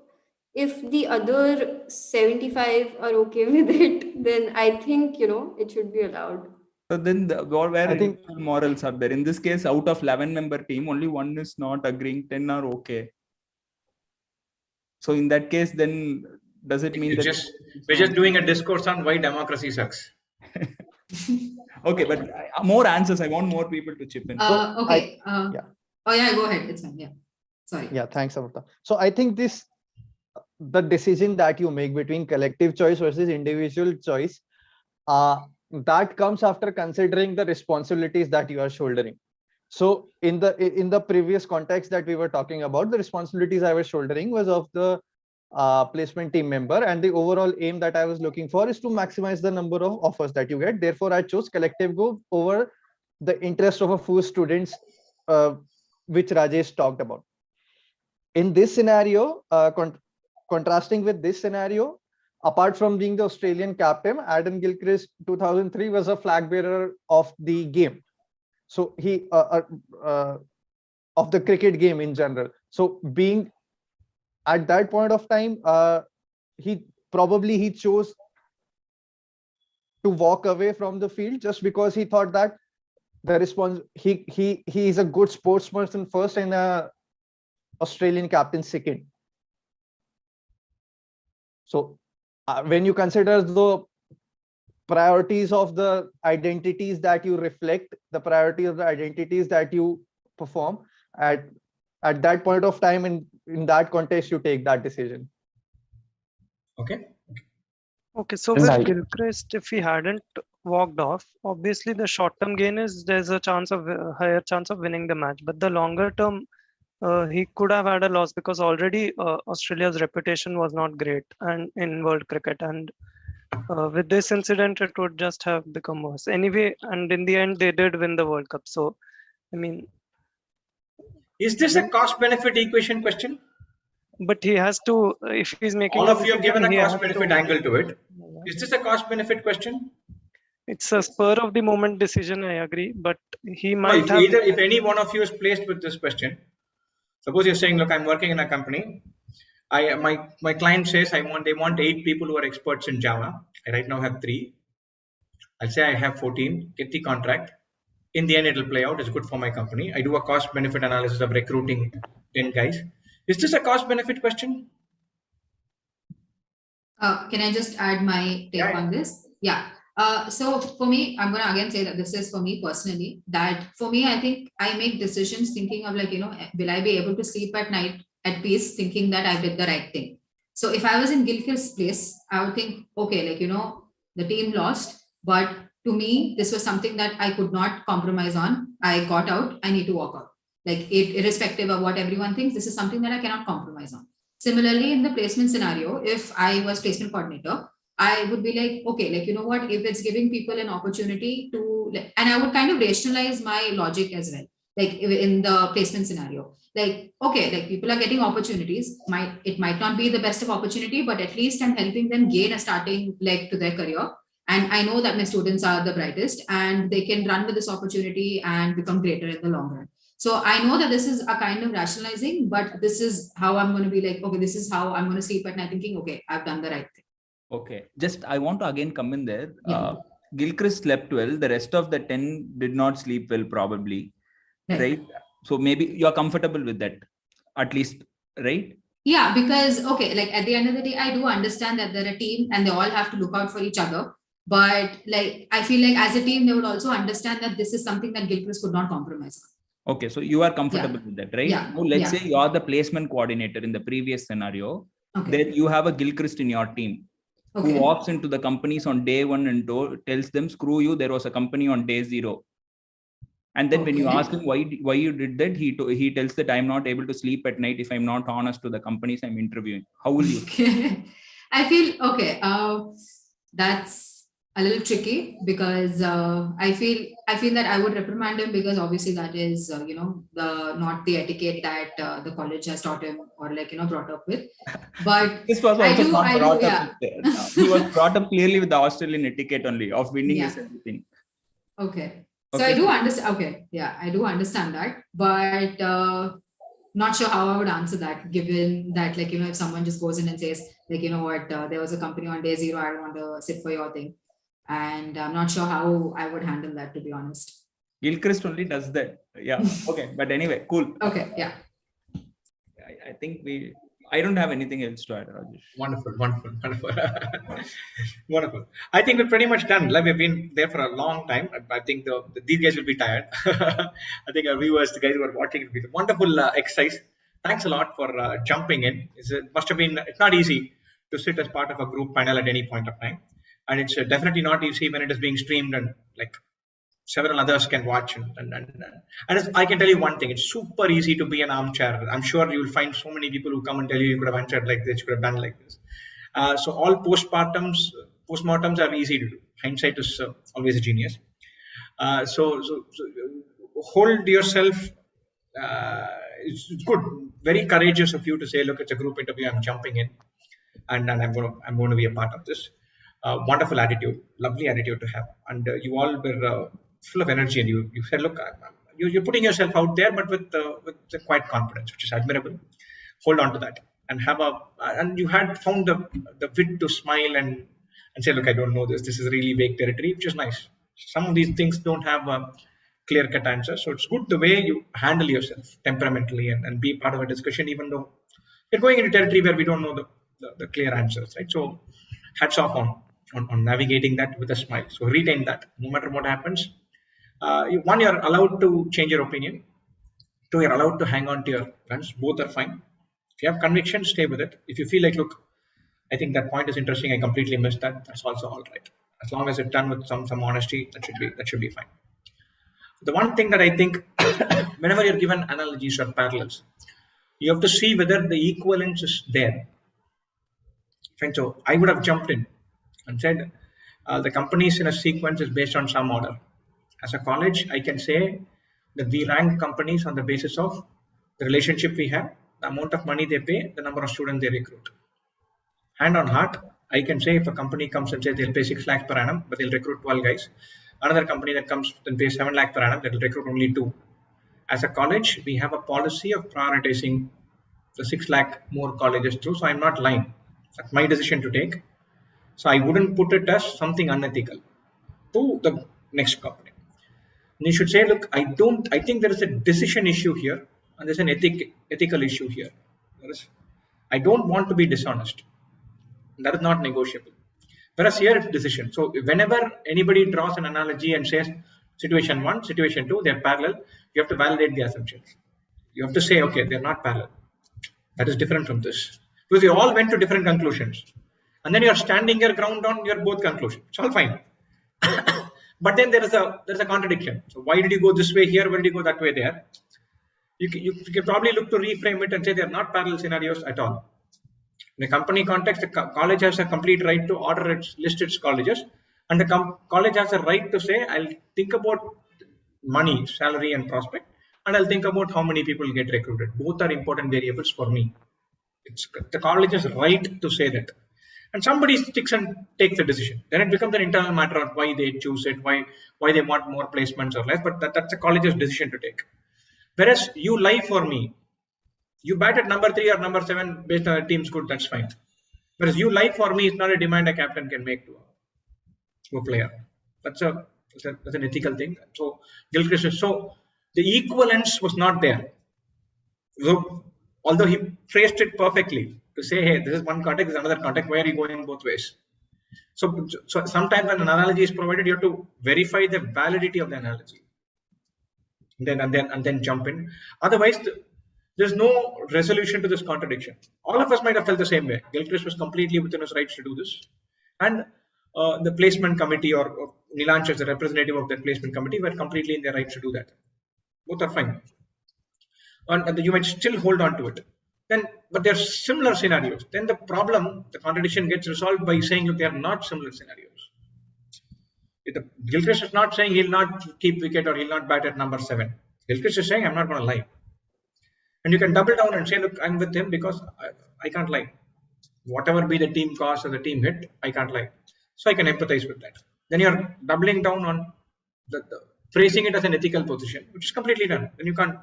if the other 75 are okay with it, then I think, it should be allowed. So then where I think morals are there. In this case, out of 11-member team, only one is not agreeing, 10 are okay. So in that case, then does it mean that we're just doing a discourse on why democracy sucks? Okay, but more answers. I want more people to chip in. Okay. Yeah. Oh yeah, go ahead. It's fine. Yeah. Sorry. Yeah, thanks, Amrita. So I think the decision that you make between collective choice versus individual choice, that comes after considering the responsibilities that you are shouldering. So in the previous context that we were talking about, the responsibilities I was shouldering was of the placement team member, and the overall aim that I was looking for is to maximize the number of offers that you get. Therefore, I chose collective go over the interest of a few students, which Rajesh talked about. In this scenario, contrasting with this scenario, apart from being the Australian captain, Adam Gilchrist 2003 was a flag bearer of the game. So he of the cricket game in general. So being at that point of time, he chose to walk away from the field just because he thought that he is a good sportsperson first and a Australian captain second. So when you consider the priorities of the identities that you reflect, the priority of the identities that you perform at that point of time, in that context, you take that decision. Okay. So with Gilchrist, if he hadn't walked off, obviously the short-term gain is there's a higher chance of winning the match, but the longer term, he could have had a loss because already Australia's reputation was not great and in world cricket, and with this incident it would just have become worse anyway, and in the end they did win the World Cup. So I mean, is this a cost benefit equation question? But he has to, if he's making all of you have given a cost benefit angle to it. Is this a cost benefit question? It's a spur of the moment decision, I agree, but he might have if any one of you is placed with this question, suppose you're saying, look, I'm working in a company, My client says they want 8 people who are experts in Java. I right now have 3. I'll say I have 14. Get the contract. In the end, it'll play out. It's good for my company. I do a cost benefit analysis of recruiting 10 guys. Is this a cost benefit question? Can I just add my take on this? Yeah. So for me, I'm going to again say that this is for me personally, that for me, I think I make decisions thinking of like, will I be able to sleep at night at peace, thinking that I did the right thing. So if I was in Gilchrist's place, I would think, okay, like, the team lost, but to me, this was something that I could not compromise on. I got out, I need to walk out. Like irrespective of what everyone thinks, this is something that I cannot compromise on. Similarly, in the placement scenario, if I was placement coordinator, I would be like, okay, like, what, if it's giving people an opportunity to, and I would kind of rationalize my logic as well, like in the placement scenario, like, okay, like people are getting opportunities, it might not be the best of opportunity, but at least I'm helping them gain a starting leg to their career. And I know that my students are the brightest and they can run with this opportunity and become greater in the long run. So I know that this is a kind of rationalizing, but this is how I'm going to be like, okay, this is how I'm going to sleep at night thinking, okay, I've done the right thing. Okay. Just, I want to again come in there. Yeah. Gilchrist slept well. The rest of the 10 did not sleep well, probably. Right? So maybe you're comfortable with that, at least, right? Yeah, because, okay, like at the end of the day, I do understand that they're a team and they all have to look out for each other. But like, I feel like as a team, they would also understand that this is something that Gilchrist could not compromise on. Okay, so you are comfortable with that, right? Yeah. Now, let's say you are the placement coordinator in the previous scenario. Then you have a Gilchrist in your team who walks into the companies on day 1 and tells them, screw you, there was a company on day 0. And then when you ask him why you did that, he tells that I'm not able to sleep at night if I'm not honest to the companies I'm interviewing. How will you? I feel, that's a little tricky because I feel that I would reprimand him because obviously that is, not the etiquette that the college has taught him or brought up with. But this was also not brought up with there. He was brought up clearly with the Australian etiquette only of winning is everything. Okay. So I do understand. Okay. Yeah, I do understand that, but not sure how I would answer that, given that, like, if someone just goes in and says, like, there was a company on day 0, I don't want to sit for your thing. And I'm not sure how I would handle that, to be honest. Gilchrist only does that. Yeah. Okay. But anyway, cool. Okay. Yeah. I think I don't have anything else to add, Rajesh. Wonderful. Wonderful. I think we're pretty much done. Like, we've been there for a long time. I think these guys will be tired. I think our viewers, the guys who are watching, it will be a wonderful exercise. Thanks a lot for jumping in. It's not easy to sit as part of a group panel at any point of time. And it's definitely not easy when it is being streamed and like several others can watch. And I can tell you one thing, it's super easy to be an armchair. I'm sure you will find so many people who come and tell you could have answered like this, you could have done like this. So all postmortems are easy to do. Hindsight is always a genius. So hold yourself. It's good, very courageous of you to say, look, it's a group interview, I'm jumping in and I'm going to be a part of this. Wonderful attitude, lovely attitude to have, and you all were full of energy, and you said, look, you're putting yourself out there, but with quiet confidence, which is admirable. Hold on to that, and you had found the wit to smile and say, look, I don't know this is really vague territory, which is nice. Some of these things don't have a clear-cut answer, so it's good the way you handle yourself temperamentally and be part of a discussion, even though you're going into territory where we don't know the clear answers, right? So hats off on navigating that with a smile. So retain that no matter what happens. One, you're allowed to change your opinion. 2, you're allowed to hang on to your guns. Both are fine. If you have conviction, stay with it. If you feel like, look, I think that point is interesting, I completely missed that, that's also all right. As long as it's done with some honesty, that should be fine. The one thing that I think, whenever you're given analogies or parallels, you have to see whether the equivalence is there. So I would have jumped in and said, the companies in a sequence is based on some order. As a college, I can say that we rank companies on the basis of the relationship we have, the amount of money they pay, the number of students they recruit. Hand on heart, I can say if a company comes and says they'll pay 6 lakhs per annum, but they'll recruit 12 guys. Another company that comes and pays 7 lakhs per annum, that will recruit only 2. As a college, we have a policy of prioritizing the 6 lakh more colleges through. So I'm not lying. That's my decision to take. So I wouldn't put it as something unethical to the next company. And you should say, look, I think there is a decision issue here, and there's an ethical issue here. I don't want to be dishonest. That is not negotiable. Whereas here it's decision. So whenever anybody draws an analogy and says situation 1, situation 2, they're parallel, you have to validate the assumptions. You have to say, okay, they're not parallel. That is different from this. Because you all went to different conclusions. And then you're standing your ground on your both conclusions. It's all fine. But then there's a contradiction. So why did you go this way here? Why did you go that way there? You can probably look to reframe it and say they're not parallel scenarios at all. In a company context, the college has a complete right to order its list its colleges, and the college has a right to say, I'll think about money, salary, and prospect, and I'll think about how many people get recruited. Both are important variables for me. It's the college's right to say that. And somebody sticks and takes the decision. Then it becomes an internal matter of why they choose it, why they want more placements or less, but that's the college's decision to take. Whereas you lie for me. You bat at number 3 or number 7 based on the team's good, that's fine. Whereas you lie for me is not a demand a captain can make to a player. That's an ethical thing. So Gilchrist, so the equivalence was not there. So, although he phrased it perfectly to say, hey, this is one context, this is another context, why are you going both ways? So sometimes when an analogy is provided, you have to verify the validity of the analogy. And then jump in. Otherwise, there's no resolution to this contradiction. All of us might have felt the same way. Gilchrist was completely within his rights to do this. And the placement committee or Nilansh as the representative of the placement committee were completely in their rights to do that. Both are fine. And you might still hold on to it. But they're similar scenarios. Then the contradiction gets resolved by saying, look, they are not similar scenarios. Gilchrist is not saying he'll not keep wicket or he'll not bat at number 7. Gilchrist is saying, I'm not going to lie. And you can double down and say, look, I'm with him because I can't lie. Whatever be the team cost or the team hit, I can't lie. So I can empathize with that. Then you're doubling down on phrasing it as an ethical position, which is completely done. Then you can't.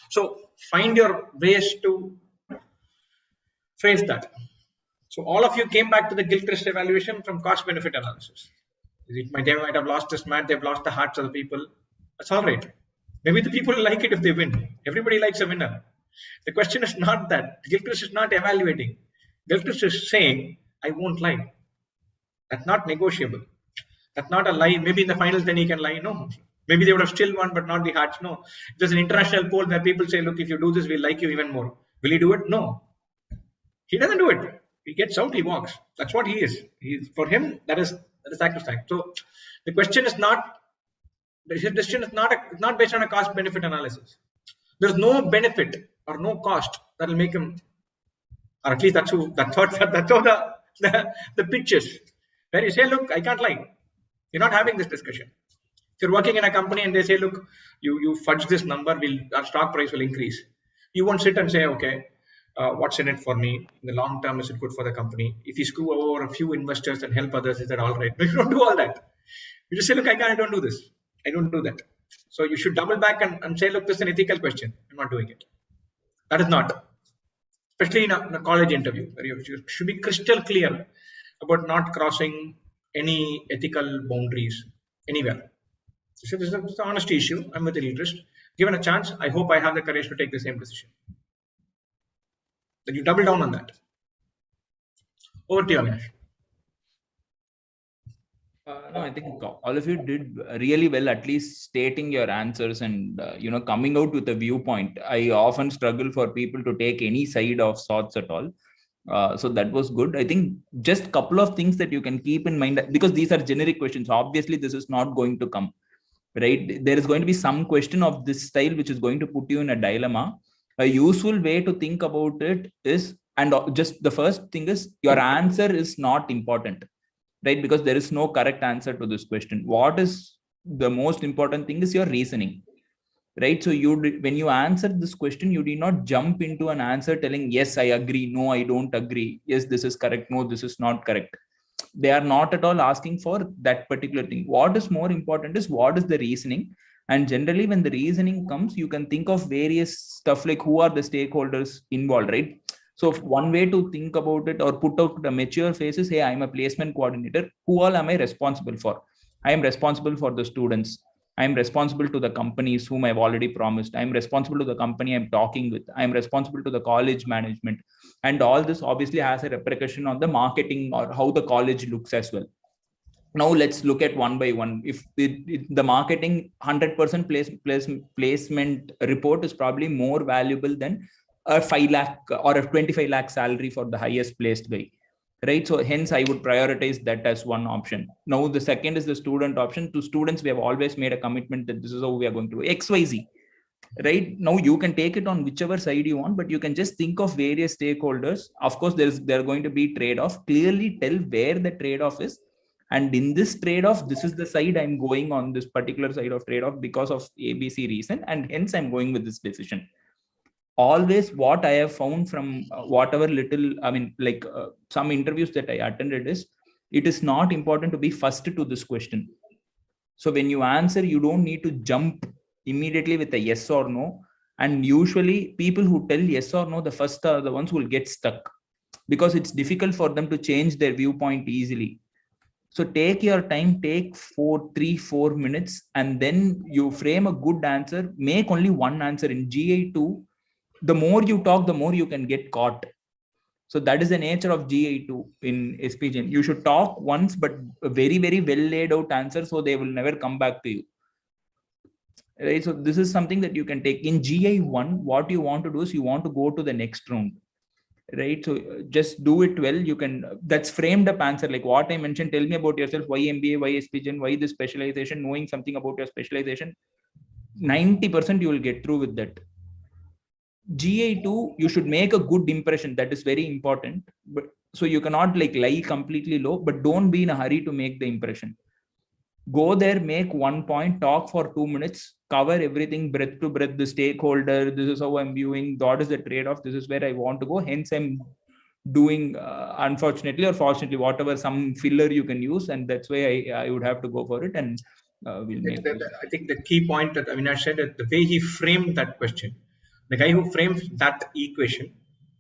So find your ways to phrase that. So all of you came back to the Gilchrist evaluation from cost-benefit analysis. They might have lost this match. They've lost the hearts of the people. That's all right. Maybe the people like it if they win. Everybody likes a winner. The question is not that. Gilchrist is not evaluating. Gilchrist is saying, I won't lie. That's not negotiable. That's not a lie. Maybe in the finals then he can lie. No. Maybe they would have still won, but not the hearts. No. There's an international poll where people say, look, if you do this, we'll like you even more. Will he do it? No. He doesn't do it. He gets out, he walks. That's what he is. For him, that is sacrosanct. So the question is not, his decision is not based on a cost-benefit analysis. There's no benefit or no cost that will make him, or at least that's how the pitch is. Where you say, look, I can't lie. You're not having this discussion. If you're working in a company and they say, look, you fudge this number, our stock price will increase. You won't sit and say, okay, what's in it for me? In the long term, is it good for the company? If you screw over a few investors and help others, is that all right? No, you don't do all that. You just say, look, I don't do this. I don't do that. So you should double back and say, look, this is an ethical question. I'm not doing it. That is not. Especially in a college interview, where you should be crystal clear about not crossing any ethical boundaries anywhere. So this is an honesty issue. I'm with the Gilchrist. Given a chance, I hope I have the courage to take the same decision. Then you double down on that. Over to you, Avinash. No, I think all of you did really well, at least stating your answers and, coming out with a viewpoint. I often struggle for people to take any side of sorts at all. So that was good. I think just a couple of things that you can keep in mind, because these are generic questions. Obviously, this is not going to come, right? There is going to be some question of this style, which is going to put you in a dilemma. A useful way to think about it is, and just the first thing is, your answer is not important. Right? Because there is no correct answer to this question. What is the most important thing is your reasoning, right? So when you answer this question, you did not jump into an answer telling, yes, I agree. No, I don't agree. Yes, this is correct. No, this is not correct. They are not at all asking for that particular thing. What is more important is what is the reasoning, And generally, when the reasoning comes, you can think of various stuff like who are the stakeholders involved, right? So one way to think about it or put out the mature face is, hey, I'm a placement coordinator. Who all am I responsible for? I am responsible for the students. I'm responsible to the companies whom I've already promised. I'm responsible to the company I'm talking with. I'm responsible to the college management. And all this obviously has a repercussion on the marketing or how the college looks as well. Now let's look at one by one. If the marketing 100% placement report is probably more valuable than a 5 lakh or a 25 lakh salary for the highest placed guy, right? So hence I would prioritize that as one option. Now the second is the student option. To students, we have always made a commitment that this is how we are going to do XYZ, right? Now you can take it on whichever side you want, but you can just think of various stakeholders. Of course, there are going to be trade-off. Clearly tell where the trade-off is. And in this trade-off, this is the side I'm going on, this particular side of trade-off because of ABC reason. And hence I'm going with this decision. Always what I have found from whatever little, some interviews that I attended is, it is not important to be first to this question. So when you answer, you don't need to jump immediately with a yes or no. And usually people who tell yes or no, the first are the ones who will get stuck because it's difficult for them to change their viewpoint easily. So take your time, take 3-4 minutes, and then you frame a good answer. Make only one answer. In GI2, the more you talk, the more you can get caught. So that is the nature of GI2 in SPJIMR. You should talk once, but a very, very well laid out answer, so they will never come back to you. Right? So this is something that you can take. In GI1, what you want to do is you want to go to the next round. Right? So just do it well. You can, that's framed up answer. Like what I mentioned, tell me about yourself, why MBA, why SPJIMR, why this specialization, knowing something about your specialization. 90% you will get through with that. GI2, you should make a good impression. That is very important. But so you cannot like lie completely low, but don't be in a hurry to make the impression. Go there, make one point, talk for 2 minutes, cover everything breadth to breadth, the stakeholder, this is how I'm viewing, that is the trade-off, this is where I want to go. Hence, I'm doing, unfortunately or fortunately, whatever, some filler you can use. And that's why I would have to go for it. And we'll make I think the key point that Avinash said, that the way he framed that question, the guy who frames that equation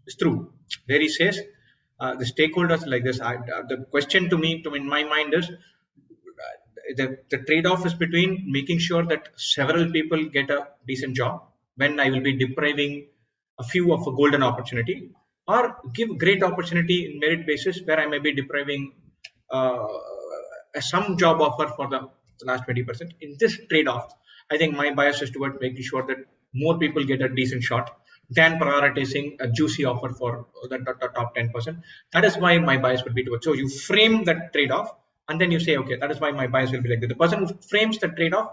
is true. Where he says, the stakeholders like this, the question to me, in my mind is, the trade-off is between making sure that several people get a decent job when I will be depriving a few of a golden opportunity, or give great opportunity in merit basis where I may be depriving some job offer for the last 20%. In this trade-off, I think my bias is towards making sure that more people get a decent shot than prioritizing a juicy offer for the top 10%. That is why my bias would be towards. So you frame that trade-off, and then you say, okay, that is why my bias will be like that. The person who frames the trade-off,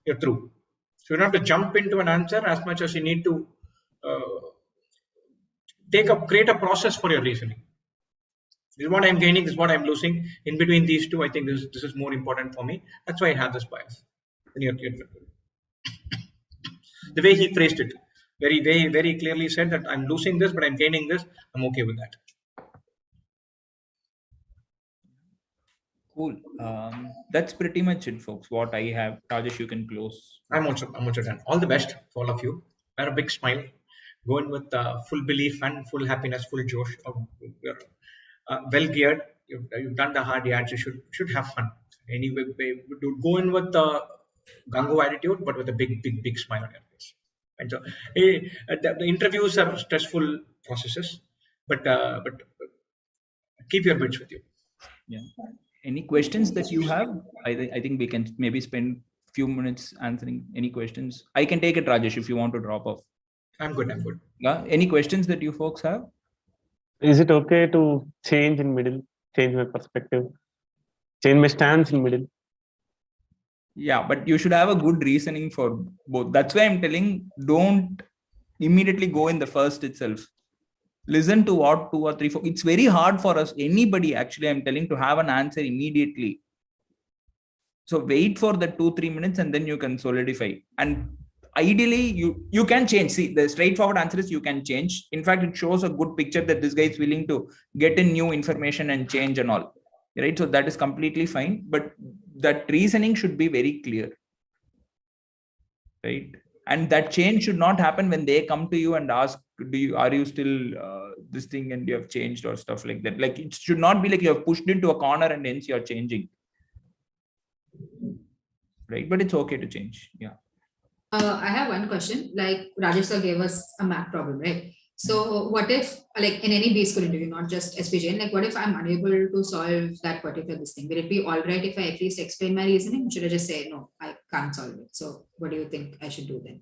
you're through. So you don't have to jump into an answer as much as you need to create a process for your reasoning. This is what I'm gaining, this is what I'm losing. In between these two, I think this is more important for me. That's why I have this bias. The way he phrased it, very clearly said that I'm losing this, but I'm gaining this. I'm okay with that. Cool. That's pretty much it, folks. What I have. Rajesh, you can close. I'm also done. All the best for all of you. Wear a big smile. Go in with full belief and full happiness, full josh. You're well geared. You've done the hard yards. You should have fun. Anyway, go in with the gung-ho attitude, but with a big smile on your face. And so, the interviews are stressful processes, but keep your wits with you. Yeah. Any questions that you have? I think we can maybe spend a few minutes answering any questions. I can take it, Rajesh, if you want to drop off. I'm good. Yeah. Any questions that you folks have? Is it okay to change in middle, change my perspective, change my stance in middle? Yeah, but you should have a good reasoning for both. That's why I'm telling, don't immediately go in the first itself. Listen to what 2 or 3, 4. It's very hard for us, anybody actually, I'm telling, to have an answer immediately. So wait for the 2-3 minutes and then you can solidify. And ideally, you can change. See, the straightforward answer is you can change. In fact, it shows a good picture that this guy is willing to get in new information and change and all. Right? So that is completely fine. But that reasoning should be very clear. right? And that change should not happen when they come to you and ask, are you still this thing and you have changed or stuff like that. Like, it should not be like you have pushed into a corner and hence you're changing, right? But it's okay to change. Yeah. I have one question. Like Rajesh sir gave us a math problem, right? So what if, like in any B school interview, not just SPJIMR, like what if I'm unable to solve that particular this thing? Will it be all right if I at least explain my reasoning? Or should I just say, no, I can't solve it? So what do you think I should do then?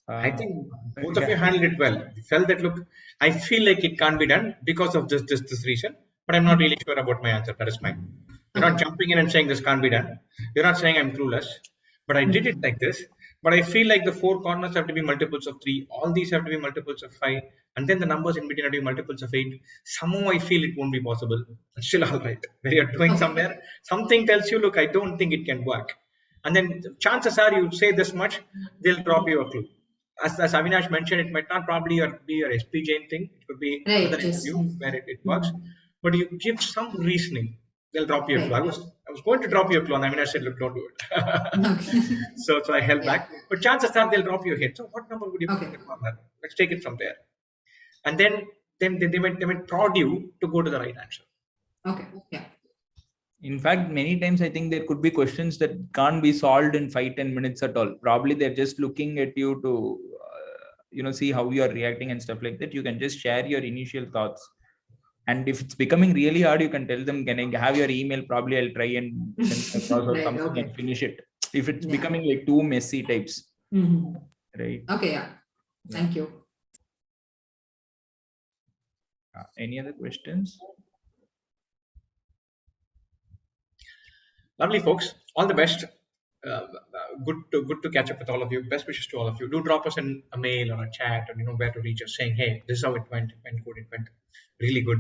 I think both of you handled it well. You felt that, look, I feel like it can't be done because of this reason, but I'm not really sure about my answer. That is fine. You're not jumping in and saying this can't be done. You're not saying I'm clueless, but I did it like this. But I feel like the 4 corners have to be multiples of 3. All these have to be multiples of 5. And then the numbers in between have to be multiples of 8. Somehow I feel it won't be possible. It's still all right. When you're doing somewhere, something tells you, look, I don't think it can work. And then chances are you say this much, they'll drop you a clue. As Avinash mentioned, it might not probably be your SPJIMR thing. It could be another interview where it works. But you give some reasoning, they'll drop you a clue. I was going to drop you a clue, and Avinash said, look, don't do it. so I held back. But chances are they'll drop you a hit. So what number would you put in the corner? Let's take it from there. And then they might prod you to go to the right answer. Okay. Yeah. In fact, many times I think there could be questions that can't be solved in 5-10 minutes at all. Probably they're just looking at you to, see how you are reacting and stuff like that. You can just share your initial thoughts. And if it's becoming really hard, you can tell them, can I have your email? Probably I'll try and send across or something and finish it. If it's becoming like too messy types. Right. Okay. Yeah. Thank you. Any other questions? Lovely, folks. All the best. Good to catch up with all of you. Best wishes to all of you. Do drop us a mail or a chat, and where to reach us, saying, hey, this is how it went. It went good. It went really good.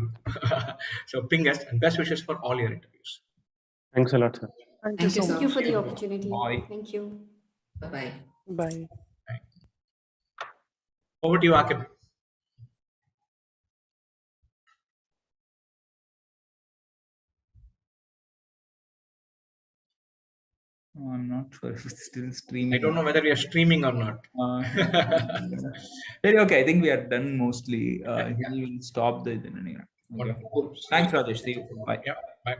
So ping us, and best wishes for all your interviews. Thanks a lot, sir. Thank you so much. Thank you for the opportunity. Bye. Thank you. Bye-bye. Bye. Over to you, Akib. I'm not sure if it's still streaming. I don't know whether we are streaming or not. Okay, I think we are done mostly. He will stop the. Okay. Thanks, Rajesh. See you. Bye. Yeah, bye.